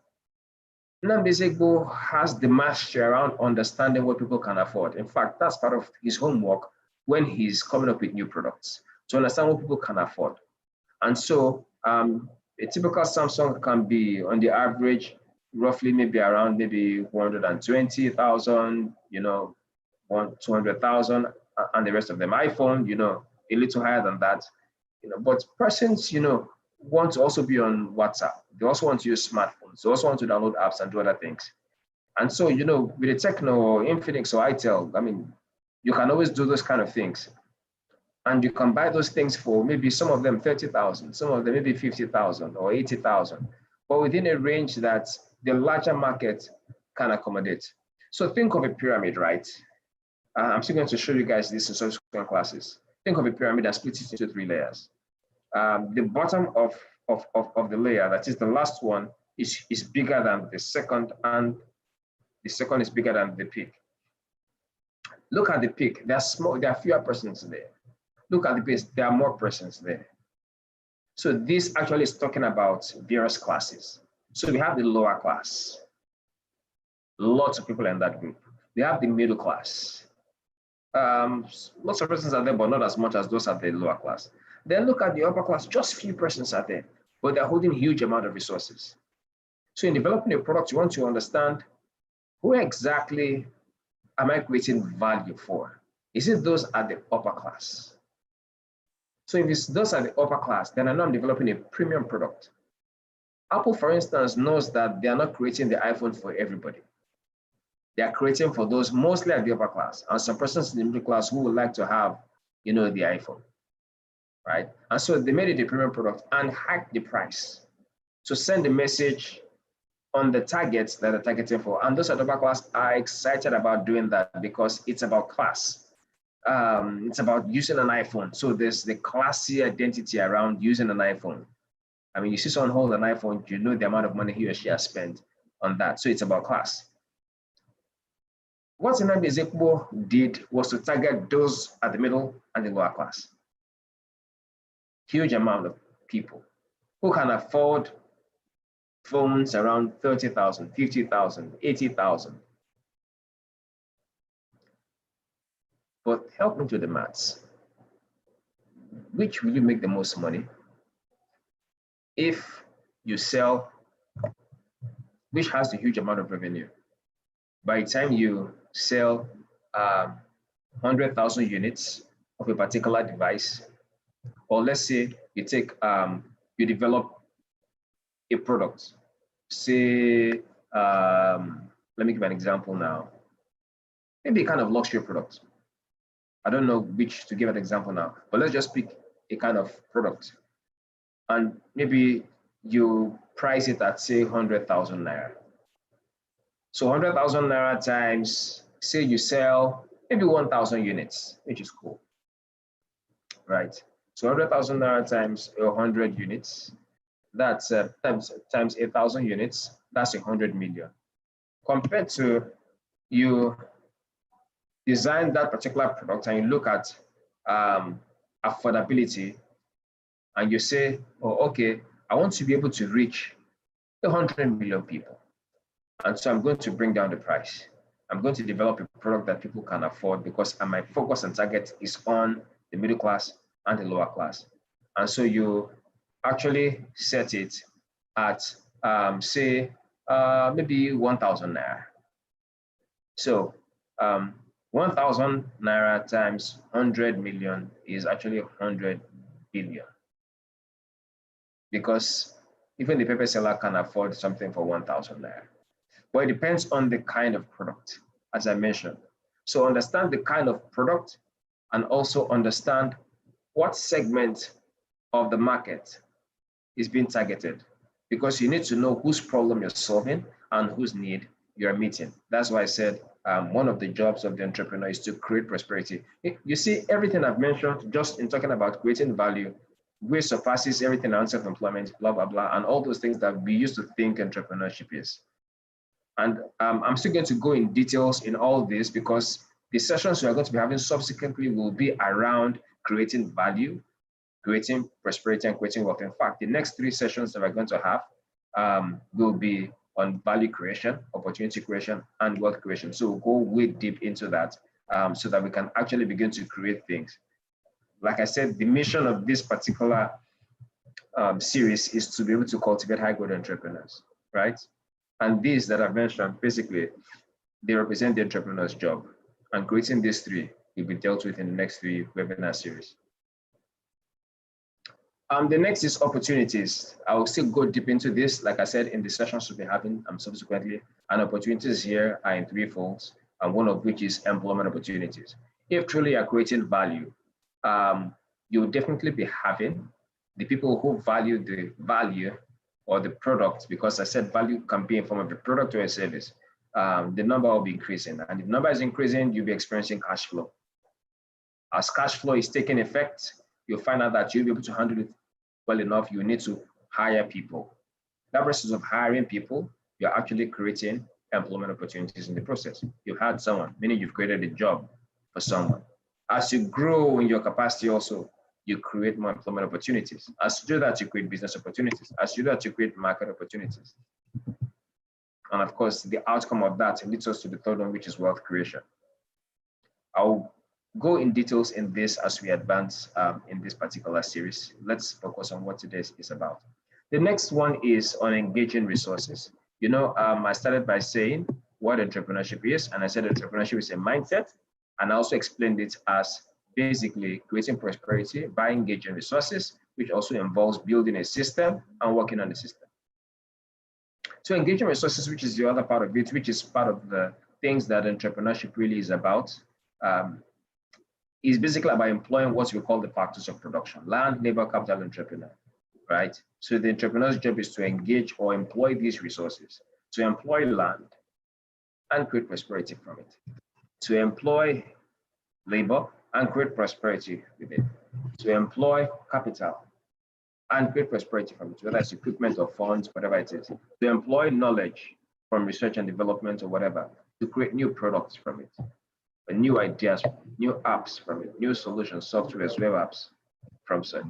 Nnamdi Ezeugo has the mastery around understanding what people can afford. In fact, that's part of his homework when he's coming up with new products, to understand what people can afford. And so a typical Samsung can be on the average, roughly maybe around 120,000, 200,000, and the rest of them. iPhone, a little higher than that, but persons, want to also be on WhatsApp. They also want to use smartphones. They also want to download apps and do other things. And so, with a Tecno or Infinix or Itel, you can always do those kind of things. And you can buy those things for maybe some of them 30,000, some of them maybe 50,000 or 80,000, but within a range that the larger market can accommodate. So think of a pyramid, right? I'm still going to show you guys this in subsequent classes. Think of a pyramid and split it into 3 layers. The bottom of the layer, that is the last one, is bigger than the second, and the second is bigger than the peak. Look at the peak. There are fewer persons there. Look at the base, there are more persons there. So this actually is talking about various classes. So we have the lower class. Lots of people in that group. We have the middle class. Lots of persons are there, but not as much as those at the lower class. Then look at the upper class, just few persons are there, but they're holding huge amount of resources. So in developing a product, you want to understand who exactly am I creating value for? Is it those at the upper class? So if it's those at the upper class, then I know I'm developing a premium product. Apple, for instance, knows that they are not creating the iPhone for everybody. They are creating for those mostly at the upper class and some persons in the middle class who would like to have, the iPhone, right? And so they made it a premium product and hiked the price to send the message on the targets that they're targeting for. And those at the upper class are excited about doing that because it's about class. It's about using an iPhone. So there's the classy identity around using an iPhone. I mean, you see someone hold an iPhone, you know the amount of money he or she has spent on that. So it's about class. What Nnamdi Ezekwo did was to target those at the middle and the lower class. Huge amount of people who can afford phones around 30,000, 50,000, 80,000. But help me to the maths. Which will you make the most money? If you sell, which has a huge amount of revenue? By the time you sell 100,000 units of a particular device, or let's say you take, you develop a product, say, let me give an example now, maybe a kind of luxury product. I don't know which to give an example now, but let's just pick a kind of product. And maybe you price it at, say, 100,000 Naira. So 100,000 Naira times, say you sell maybe 1,000 units, which is cool, right? So 100,000 Naira times 100 units, that's times 8,000 units, that's 100 million. Compared to you design that particular product and you look at affordability and you say, oh, okay, I want to be able to reach 100 million people. And so I'm going to bring down the price. I'm going to develop a product that people can afford because my focus and target is on the middle class and the lower class. And so you actually set it at, say, maybe 1,000 Naira. So 1,000 Naira times 100 million is actually 100 billion. Because even the paper seller can afford something for 1,000 Naira. But it depends on the kind of product, as I mentioned. So understand the kind of product and also understand what segment of the market is being targeted, because you need to know whose problem you're solving and whose need you're meeting. That's why I said one of the jobs of the entrepreneur is to create prosperity. You see, everything I've mentioned just in talking about creating value, which surpasses everything around self-employment, blah, blah, blah, and all those things that we used to think entrepreneurship is. And I'm still going to go in details in all this because the sessions we are going to be having subsequently will be around creating value, creating prosperity, and creating wealth. In fact, the next 3 sessions that we're going to have will be on value creation, opportunity creation, and wealth creation. So we'll go way deep into that so that we can actually begin to create things. Like I said, the mission of this particular series is to be able to cultivate high-growth entrepreneurs, right? And these that I've mentioned, basically, they represent the entrepreneur's job. And creating these 3 will be dealt with in the next 3 webinar series. The next is opportunities. I will still go deep into this, like I said, in the sessions we'll be having subsequently. And opportunities here are in 3 folds, and one of which is employment opportunities. If truly you are creating value, you will definitely be having the people who value the value or the product, because I said value can be in form of a product or a service. The number will be increasing, and if the number is increasing, you'll be experiencing cash flow. As cash flow is taking effect, you'll find out that you'll be able to handle it well enough. You need to hire people. That process of hiring people, you're actually creating employment opportunities in the process. You've had someone, meaning you've created a job for someone. As you grow in your capacity also, you create more employment opportunities. As you do that, you create business opportunities. As you do that, you create market opportunities. And of course, the outcome of that leads us to the third one, which is wealth creation. I'll go in details in this as we advance in this particular series. Let's focus on what today is about. The next one is on engaging resources. You know, I started by saying what entrepreneurship is, and I said entrepreneurship is a mindset, and I also explained it as basically creating prosperity by engaging resources, which also involves building a system and working on the system. So engaging resources, which is the other part of it, which is part of the things that entrepreneurship really is about, is basically about employing what we call the factors of production: land, labor, capital, entrepreneur, right? So the entrepreneur's job is to engage or employ these resources, to employ land and create prosperity from it, to employ labor and create prosperity with it, to employ capital and create prosperity from it, whether it's equipment or funds, whatever it is, to employ knowledge from research and development or whatever, to create new products from it, new ideas, new apps from it, new solutions, softwares, web apps from such,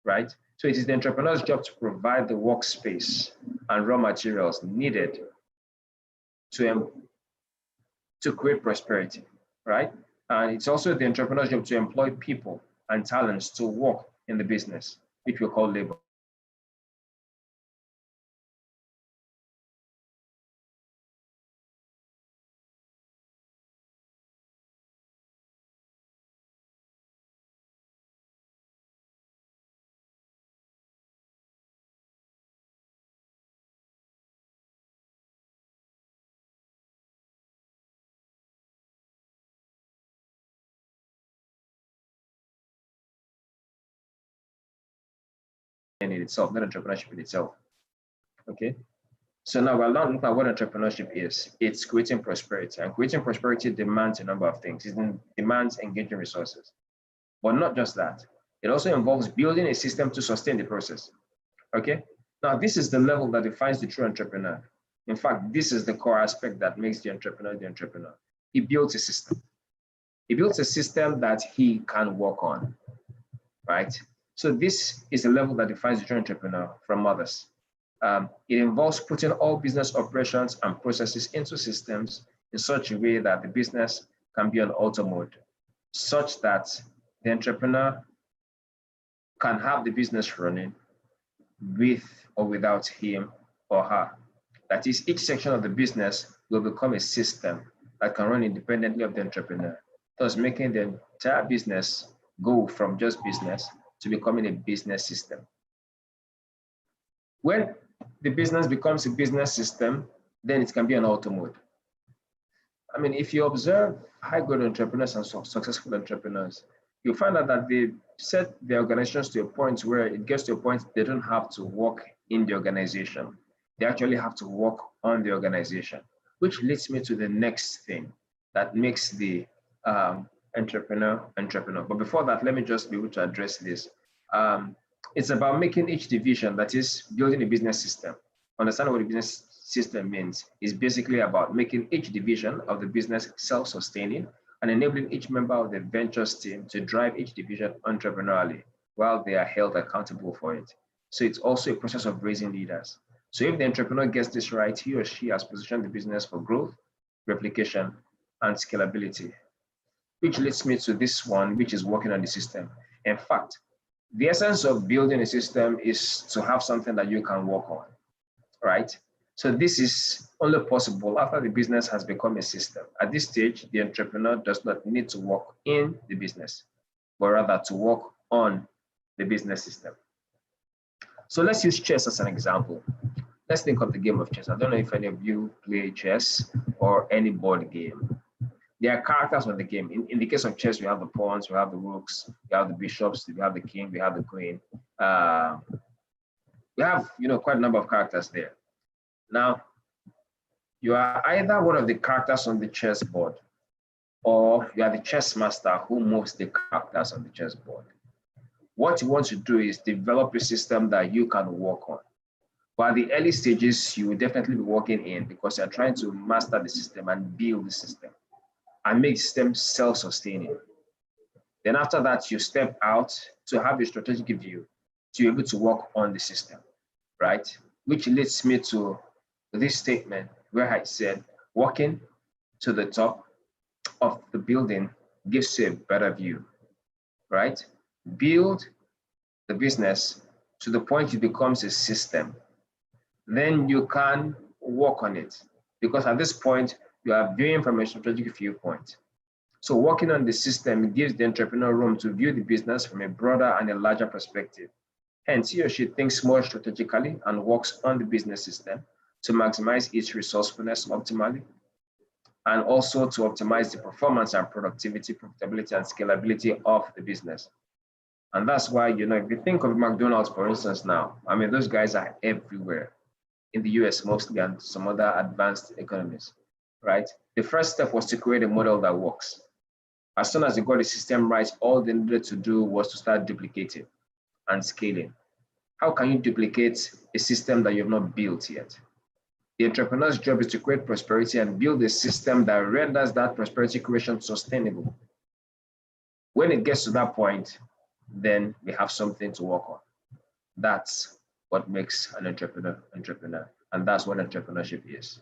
right? So it is the entrepreneur's job to provide the workspace and raw materials needed to create prosperity, right? And it's also the entrepreneur's job to employ people and talents to work in the business, which we call labor. In itself, not entrepreneurship in itself. Okay. So now we're not looking at what entrepreneurship is. It's creating prosperity, and creating prosperity demands a number of things. It demands engaging resources, but not just that. It also involves building a system to sustain the process. Okay. Now this is the level that defines the true entrepreneur. In fact, this is the core aspect that makes the entrepreneur the entrepreneur. He builds a system. He builds a system that he can work on, right? So this is the level that defines the true entrepreneur from others. It involves putting all business operations and processes into systems in such a way that the business can be on auto mode, such that the entrepreneur can have the business running with or without him or her. That is, each section of the business will become a system that can run independently of the entrepreneur, thus making the entire business go from just business to becoming a business system. When the business becomes a business system, then it can be an auto mode. I mean, if you observe high-growth entrepreneurs and successful entrepreneurs, you'll find out that they set their organizations to a point where it gets to a point they don't have to work in the organization. They actually have to work on the organization, which leads me to the next thing that makes the entrepreneur. But before that, let me just be able to address this. It's about making each division, that is building a business system. Understanding what a business system means is basically about making each division of the business self-sustaining and enabling each member of the ventures team to drive each division entrepreneurially while they are held accountable for it. So it's also a process of raising leaders. So if the entrepreneur gets this right, he or she has positioned the business for growth, replication, and scalability, which leads me to this one, which is working on the system. In fact, the essence of building a system is to have something that you can work on, right? So this is only possible after the business has become a system. At this stage, the entrepreneur does not need to work in the business, but rather to work on the business system. So let's use chess as an example. Let's think of the game of chess. I don't know if any of you play chess or any board game. There are characters on the game. In the case of chess, we have the pawns, we have the rooks, we have the bishops, we have the king, we have the queen. We have, quite a number of characters there. Now, you are either one of the characters on the chessboard, or you are the chess master who moves the characters on the chessboard. What you want to do is develop a system that you can work on. But at the early stages, you will definitely be working in because you're trying to master the system and build the system and make the system self-sustaining. Then after that, you step out to have a strategic view to be able to work on the system, right? Which leads me to this statement where I said, walking to the top of the building gives you a better view, right? Build the business to the point it becomes a system. Then you can work on it because at this point, you are viewing from a strategic viewpoint. So working on the system gives the entrepreneur room to view the business from a broader and a larger perspective. Hence, he or she thinks more strategically and works on the business system to maximize its resourcefulness optimally, and also to optimize the performance and productivity, profitability, and scalability of the business. And that's why, if you think of McDonald's, for instance, now, I mean, those guys are everywhere in the US mostly and some other advanced economies, right? The first step was to create a model that works. As soon as they got the system right, all they needed to do was to start duplicating and scaling. How can you duplicate a system that you have not built yet? The entrepreneur's job is to create prosperity and build a system that renders that prosperity creation sustainable. When it gets to that point, then we have something to work on. That's what makes an entrepreneur, and that's what entrepreneurship is.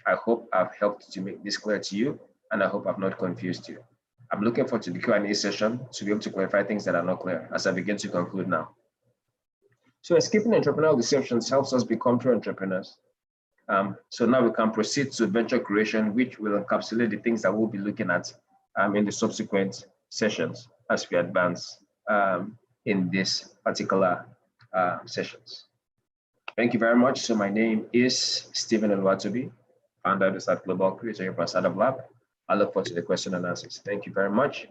I hope I've helped to make this clear to you, and I hope I've not confused you. I'm looking forward to the Q&A session to be able to clarify things that are not clear as I begin to conclude now. So escaping entrepreneurial deceptions helps us become true entrepreneurs. So now we can proceed to venture creation, which will encapsulate the things that we'll be looking at in the subsequent sessions as we advance in this particular sessions. Thank you very much. So my name is Stephen Oluwatobi, founder of the Start Global Creator Startup Lab. I look forward to the question and answers. Thank you very much.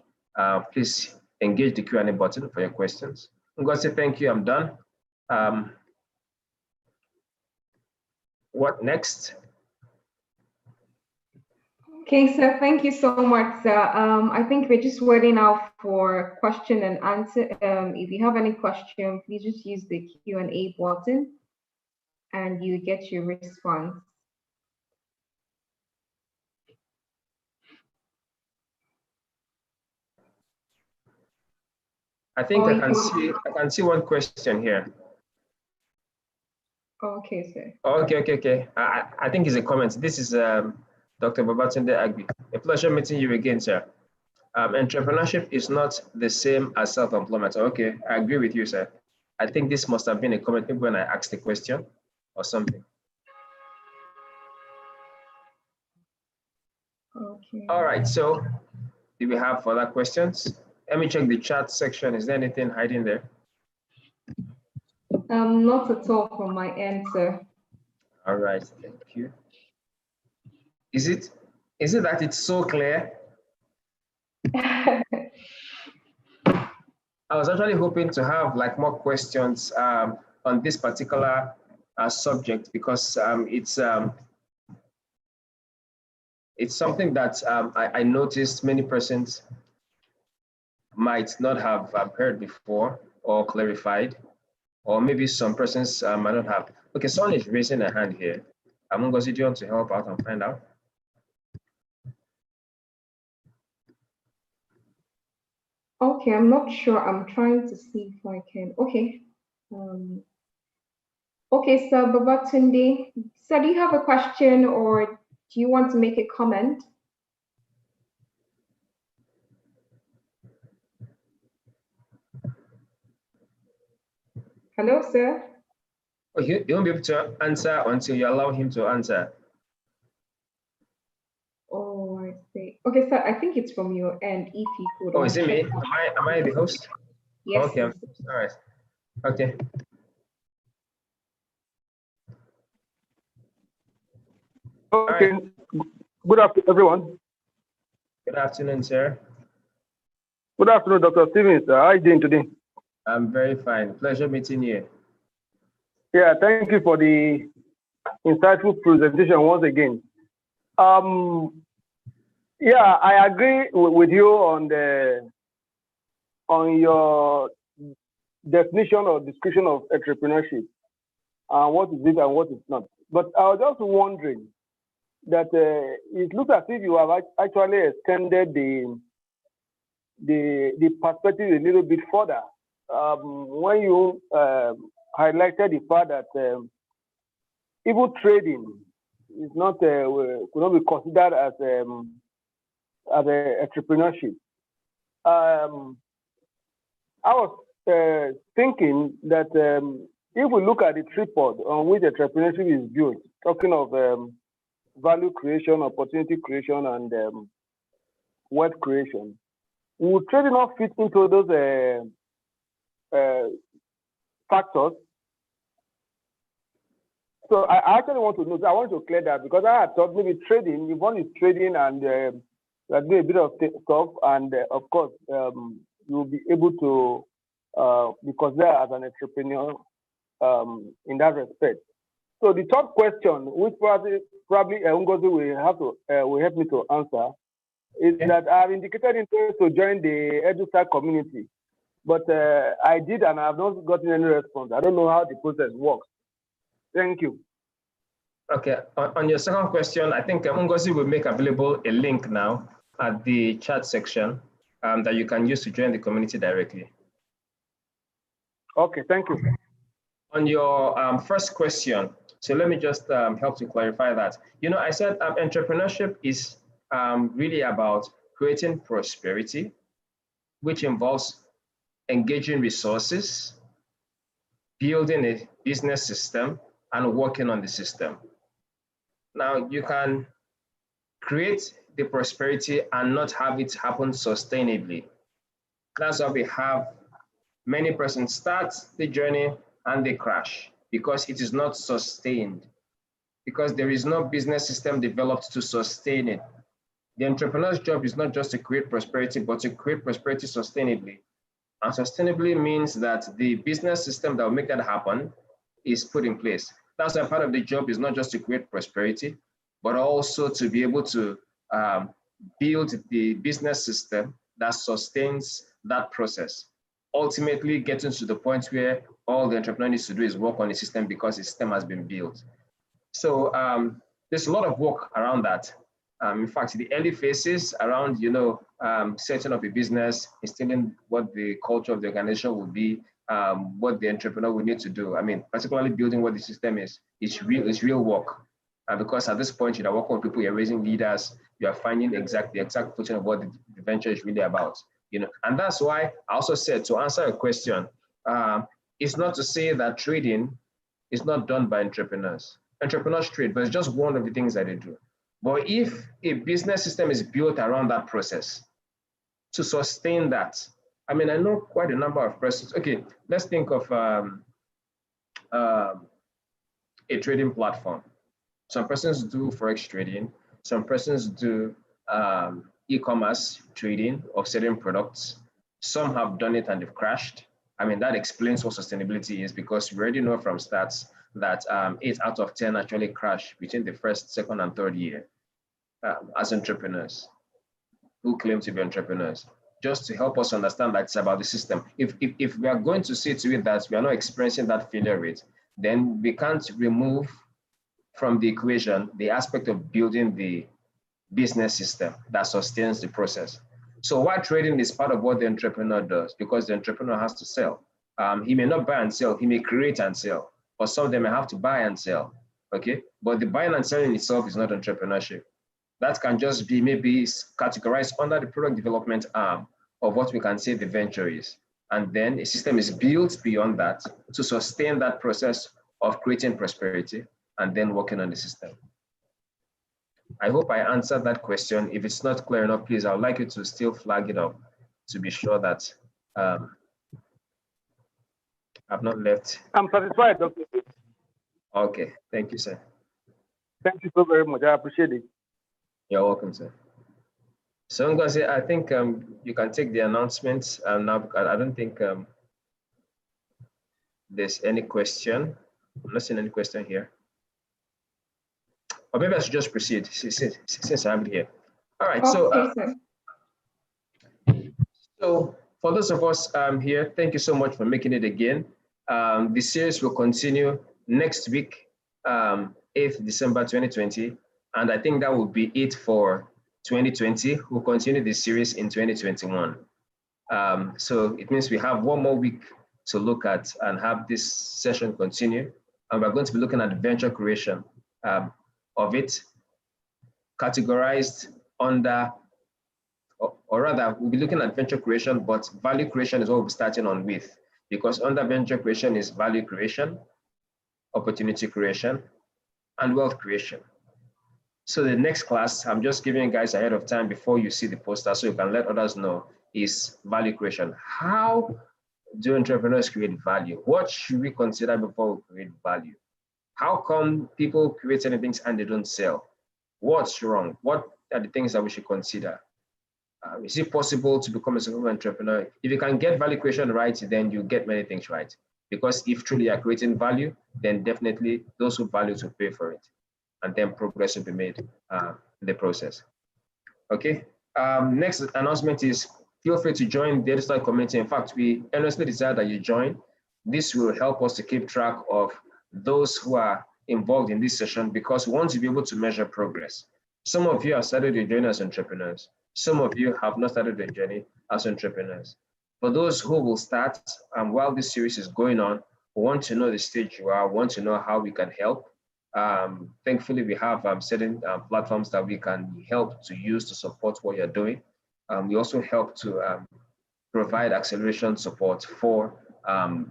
Please engage the Q&A button for your questions. I'm going to say thank you. I'm done. What next? Okay, so thank you so much, sir. I think we're just waiting out for question and answer. If you have any question, please just use the Q&A button and you get your response. I think I can see one question here. Okay, sir. Okay. I think it's a comment. This is Dr. Babatunde Agbi. A pleasure meeting you again, sir. Entrepreneurship is not the same as self-employment. Okay, I agree with you, sir. I think this must have been a comment maybe when I asked the question or something. Okay. All right, so do we have further questions? Let me check the chat section. Is there anything hiding there? Not at all from my end, sir. All right, thank you. Is it that it's so clear? I was actually hoping to have like more questions on this particular subject because it's something that I noticed many persons might not have heard before or clarified, or maybe some persons might not have. Okay, someone is raising a hand here. Ngozi, do you want to help out and find out? Okay, I'm not sure. I'm trying to see if I can. Okay. Okay, so Babatunde, so do you have a question or do you want to make a comment? Hello, sir. Oh, he won't be able to answer until you allow him to answer. Oh, I see. Okay, sir, I think it's from your end. If you could. Oh, is it me? Am I the host? Yes. Okay, all right. Okay. Okay. Right. Good afternoon, everyone. Good afternoon, sir. Good afternoon, Dr. Stevens. How are you doing today? I'm very fine. Pleasure meeting you. Yeah, thank you for the insightful presentation once again. Yeah, I agree with you on your definition or description of entrepreneurship. and what is it and what is not. But I was just wondering that it looks as if you have actually extended the perspective a little bit further when you highlighted the fact that even trading is not could not be considered as entrepreneurship. I was thinking that if we look at the tripod on which entrepreneurship is built, talking of value creation, opportunity creation, and wealth creation, would trading not fit into those factors? So I actually want to know, I want to clear that because I had thought maybe trading, if one is trading and do a bit of stuff, and of course, you'll be able to be considered as an entrepreneur in that respect. So the third question, which probably Ngozi will help me to answer, is that I've indicated interest to join the EduStack community, but I did and I have not gotten any response. I don't know how the process works. Thank you. Okay, on your second question, I think Ngozi will make available a link now at the chat section that you can use to join the community directly. Okay, thank you. On your first question, so let me just help to clarify that. You know, I said entrepreneurship is really about creating prosperity, which involves engaging resources, building a business system, and working on the system. Now, you can create the prosperity and not have it happen sustainably. That's why we have many persons start the journey and they crash because it is not sustained, because there is no business system developed to sustain it. The entrepreneur's job is not just to create prosperity, but to create prosperity sustainably. And sustainably means that the business system that will make that happen is put in place. That's why part of the job is not just to create prosperity, but also to be able to build the business system that sustains that process. Ultimately getting to the point where all the entrepreneur needs to do is work on the system because the system has been built. So there's a lot of work around that. In fact, the early phases around, setting up a business, instilling what the culture of the organization will be, what the entrepreneur will need to do. I mean, particularly building what the system is, it's real work. Because at this point, you're working with people, you're raising leaders, you are finding the exact footing of what the venture is really about. And that's why I also said, to answer a question, it's not to say that trading is not done by entrepreneurs. Entrepreneurs trade, but it's just one of the things that they do. But if a business system is built around that process to sustain that, I mean, I know quite a number of persons. Okay, let's think of a trading platform. Some persons do Forex trading. Some persons do e-commerce trading of certain products. Some have done it and they've crashed. I mean, that explains what sustainability is, because we already know from stats that 8 out of 10 actually crash between the first, second, and third year as entrepreneurs who claim to be entrepreneurs. Just to help us understand that it's about the system. If we are going to see to it that we are not experiencing that failure rate, then we can't remove from the equation the aspect of building the business system that sustains the process. So while trading is part of what the entrepreneur does, because the entrepreneur has to sell. He may not buy and sell, he may create and sell, but some of them may have to buy and sell, okay? But the buying and selling itself is not entrepreneurship. That can just be maybe categorized under the product development arm of what we can say the venture is. And then a system is built beyond that to sustain that process of creating prosperity and then working on the system. I hope I answered that question. If it's not clear enough, please, I would like you to still flag it up to be sure that I've not left. I'm satisfied, Dr. Okay, thank you, sir. Thank you so very much. I appreciate it. You're welcome, sir. So Ngozi, I think you can take the announcements now, because I don't think there's any question. I'm not seeing any question here. Or maybe I should just proceed since I have it here. All right, so for those of us here, thank you so much for making it again. The series will continue next week, 8th December 2020, and I think that will be it for 2020. We'll continue this series in 2021. So it means we have one more week to look at and have this session continue. And we're going to be looking at the venture creation of it, categorized under, or rather, we'll be looking at venture creation, but value creation is what we'll be starting on with, because under venture creation is value creation, opportunity creation, and wealth creation. So the next class, I'm just giving you guys ahead of time before you see the poster so you can let others know, is value creation. How do entrepreneurs create value? What should we consider before we create value? How come people create certain things and they don't sell? What's wrong? What are the things that we should consider? Is it possible to become a successful entrepreneur? If you can get value creation right, then you get many things right. Because if truly you are creating value, then definitely those who value to pay for it. And then progress will be made in the process. Okay, next announcement is feel free to join the EduStart community. In fact, we earnestly desire that you join. This will help us to keep track of those who are involved in this session, because we want to be able to measure progress. Some of you have started your journey as entrepreneurs. Some of you have not started their journey as entrepreneurs. For those who will start, while this series is going on, we want to know the stage you are, want to know how we can help. Thankfully, we have certain platforms that we can help to use to support what you're doing. We also help to provide acceleration support for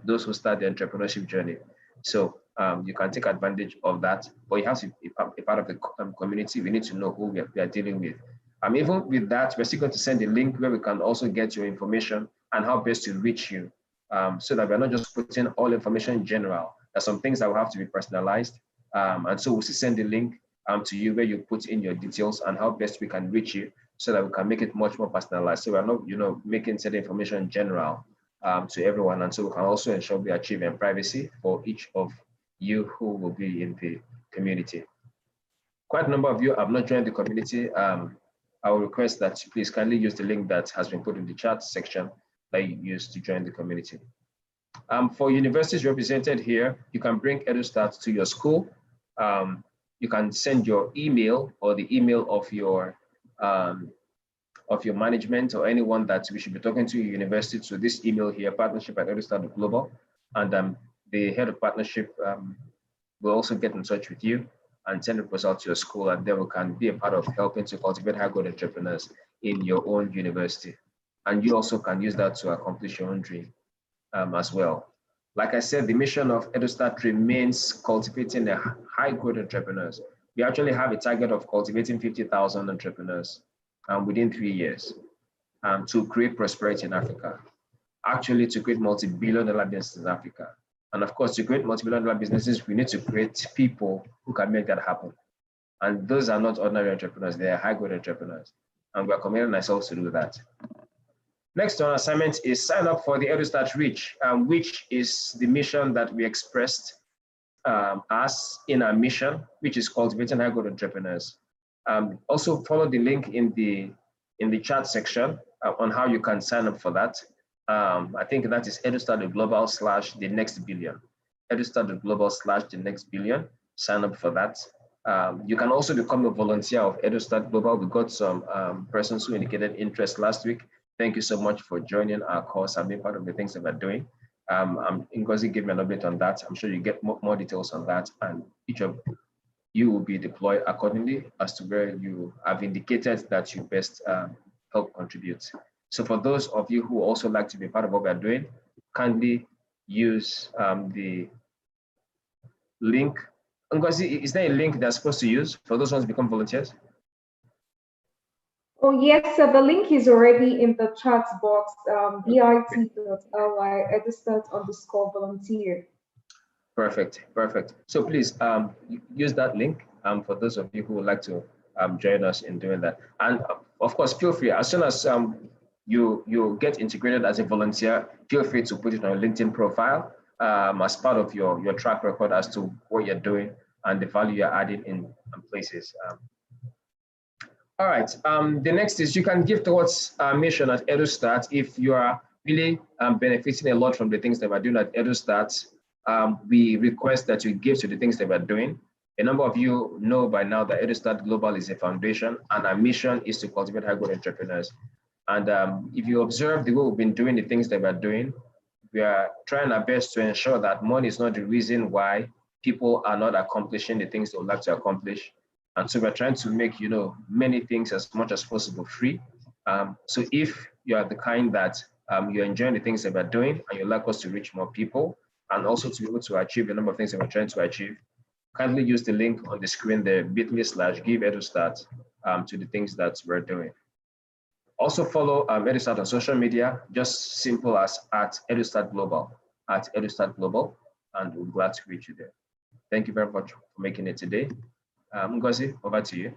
those who start the entrepreneurship journey. So you can take advantage of that, but you have to be a part of the community. We need to know who we are dealing with. Even with that, we're still going to send a link where we can also get your information and how best to reach you, so that we're not just putting all information in general. There's some things that will have to be personalized. And so we'll send the link to you where you put in your details and how best we can reach you so that we can make it much more personalized. So we're not, making certain information in general to everyone. And so we can also ensure we achieve privacy for each of you who will be in the community. Quite a number of you have not joined the community. I will request that you please kindly use the link that has been put in the chat section that you used to join the community. For universities represented here, you can bring EduStart to your school. You can send your email or the email of your management or anyone that we should be talking to your university to this email here, partnership@edustart.global. And the head of partnership will also get in touch with you and send a proposal to your school, and then we can be a part of helping to cultivate high-growth entrepreneurs in your own university. And you also can use that to accomplish your own dream as well. Like I said, the mission of EduStart remains cultivating the high-growth entrepreneurs. We actually have a target of cultivating 50,000 entrepreneurs within 3 years to create prosperity in Africa. Actually, to create multi-billion-dollar businesses in Africa. And of course, to create multi-billion-dollar businesses, we need to create people who can make that happen. And those are not ordinary entrepreneurs, they are high-growth entrepreneurs. And we're committing ourselves to do that. Next on assignment is sign up for the EduStart Reach, which is the mission that we expressed as in our mission, which is cultivating high-growth entrepreneurs. Also follow the link in the chat section on how you can sign up for that. I think that is edustart.global/the-next-billion. edustart.global/the-next-billion. Sign up for that. You can also become a volunteer of EduStart Global. We got some persons who indicated interest last week. Thank you so much for joining our course and being part of the things that we're doing. Ngozi gave me an update on that. I'm sure you get more details on that, and each of you will be deployed accordingly as to where you have indicated that you best help contribute. So for those of you who also like to be part of what we're doing, kindly use the link. Ngozi, is there a link they're supposed to use for those ones to become volunteers? Oh, yes, so the link is already in the chat box, bit.ly edustart_volunteer. Perfect. So please use that link for those of you who would like to join us in doing that. And of course, feel free, as soon as you get integrated as a volunteer, feel free to put it on your LinkedIn profile as part of your track record as to what you're doing and the value you're adding in places. All right, the next is you can give towards our mission at EduStart if you are really benefiting a lot from the things that we're doing at EduStart. we request that you give to the things that we're doing. A number of you know by now that EduStart Global is a foundation, and our mission is to cultivate high-growth entrepreneurs. And if you observe the way we've been doing the things that we're doing, we are trying our best to ensure that money is not the reason why people are not accomplishing the things they would like to accomplish. And so we're trying to make, many things as much as possible free. So if you are the kind that you're enjoying the things that we're doing and you'd like us to reach more people and also to be able to achieve the number of things that we're trying to achieve, kindly use the link on the screen there, bit.ly/give-edustart to the things that we're doing. Also follow EduStart on social media, just simple as @EduStart Global, @EduStart Global, and we're glad to reach you there. Thank you very much for making it today. Ngozi, over to you.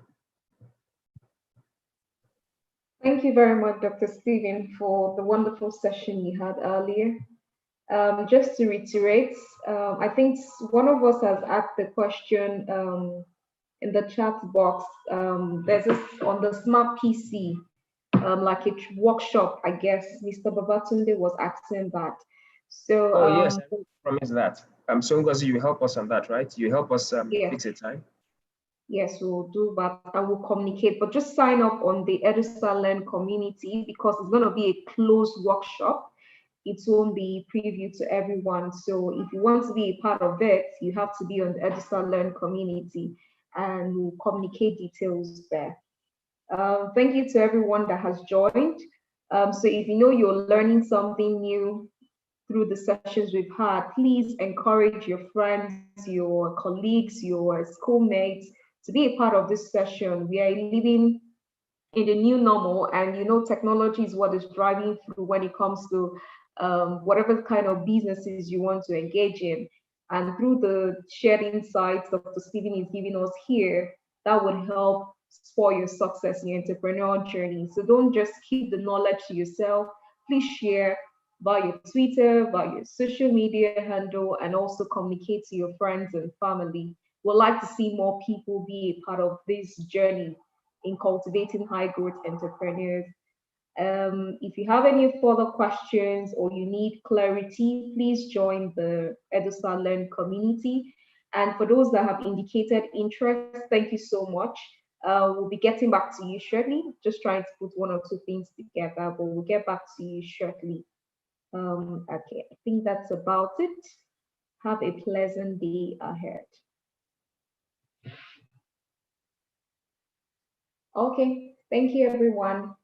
Thank you very much, Dr. Stephen, for the wonderful session you had earlier. Just to reiterate, I think one of us has asked the question in the chat box. There's this on the Smart PC, like a workshop, I guess. Mr. Babatunde was asking that. So, yes, I promise that. So Ngozi, you help us on that, right? You help us fix a time. Yes, we'll do that. I will communicate, but just sign up on the EduStart Learn community because it's going to be a closed workshop. It won't be previewed to everyone. So if you want to be a part of it, you have to be on the EduStart Learn community and we'll communicate details there. Thank you to everyone that has joined. So if you know you're learning something new through the sessions we've had, please encourage your friends, your colleagues, your schoolmates to be a part of this session. We are living in the new normal, and technology is what is driving through when it comes to whatever kind of businesses you want to engage in. And through the shared insights Dr. Stephen is giving us here, that would help spur your success in your entrepreneurial journey. So don't just keep the knowledge to yourself. Please share via your Twitter, via your social media handle, and also communicate to your friends and family. We'd like to see more people be a part of this journey in cultivating high growth entrepreneurs. If you have any further questions or you need clarity, please join the EduStart Learn community. And for those that have indicated interest, thank you so much. We'll be getting back to you shortly, just trying to put one or two things together, but we'll get back to you shortly. Okay, I think that's about it. Have a pleasant day ahead. Okay, thank you, everyone.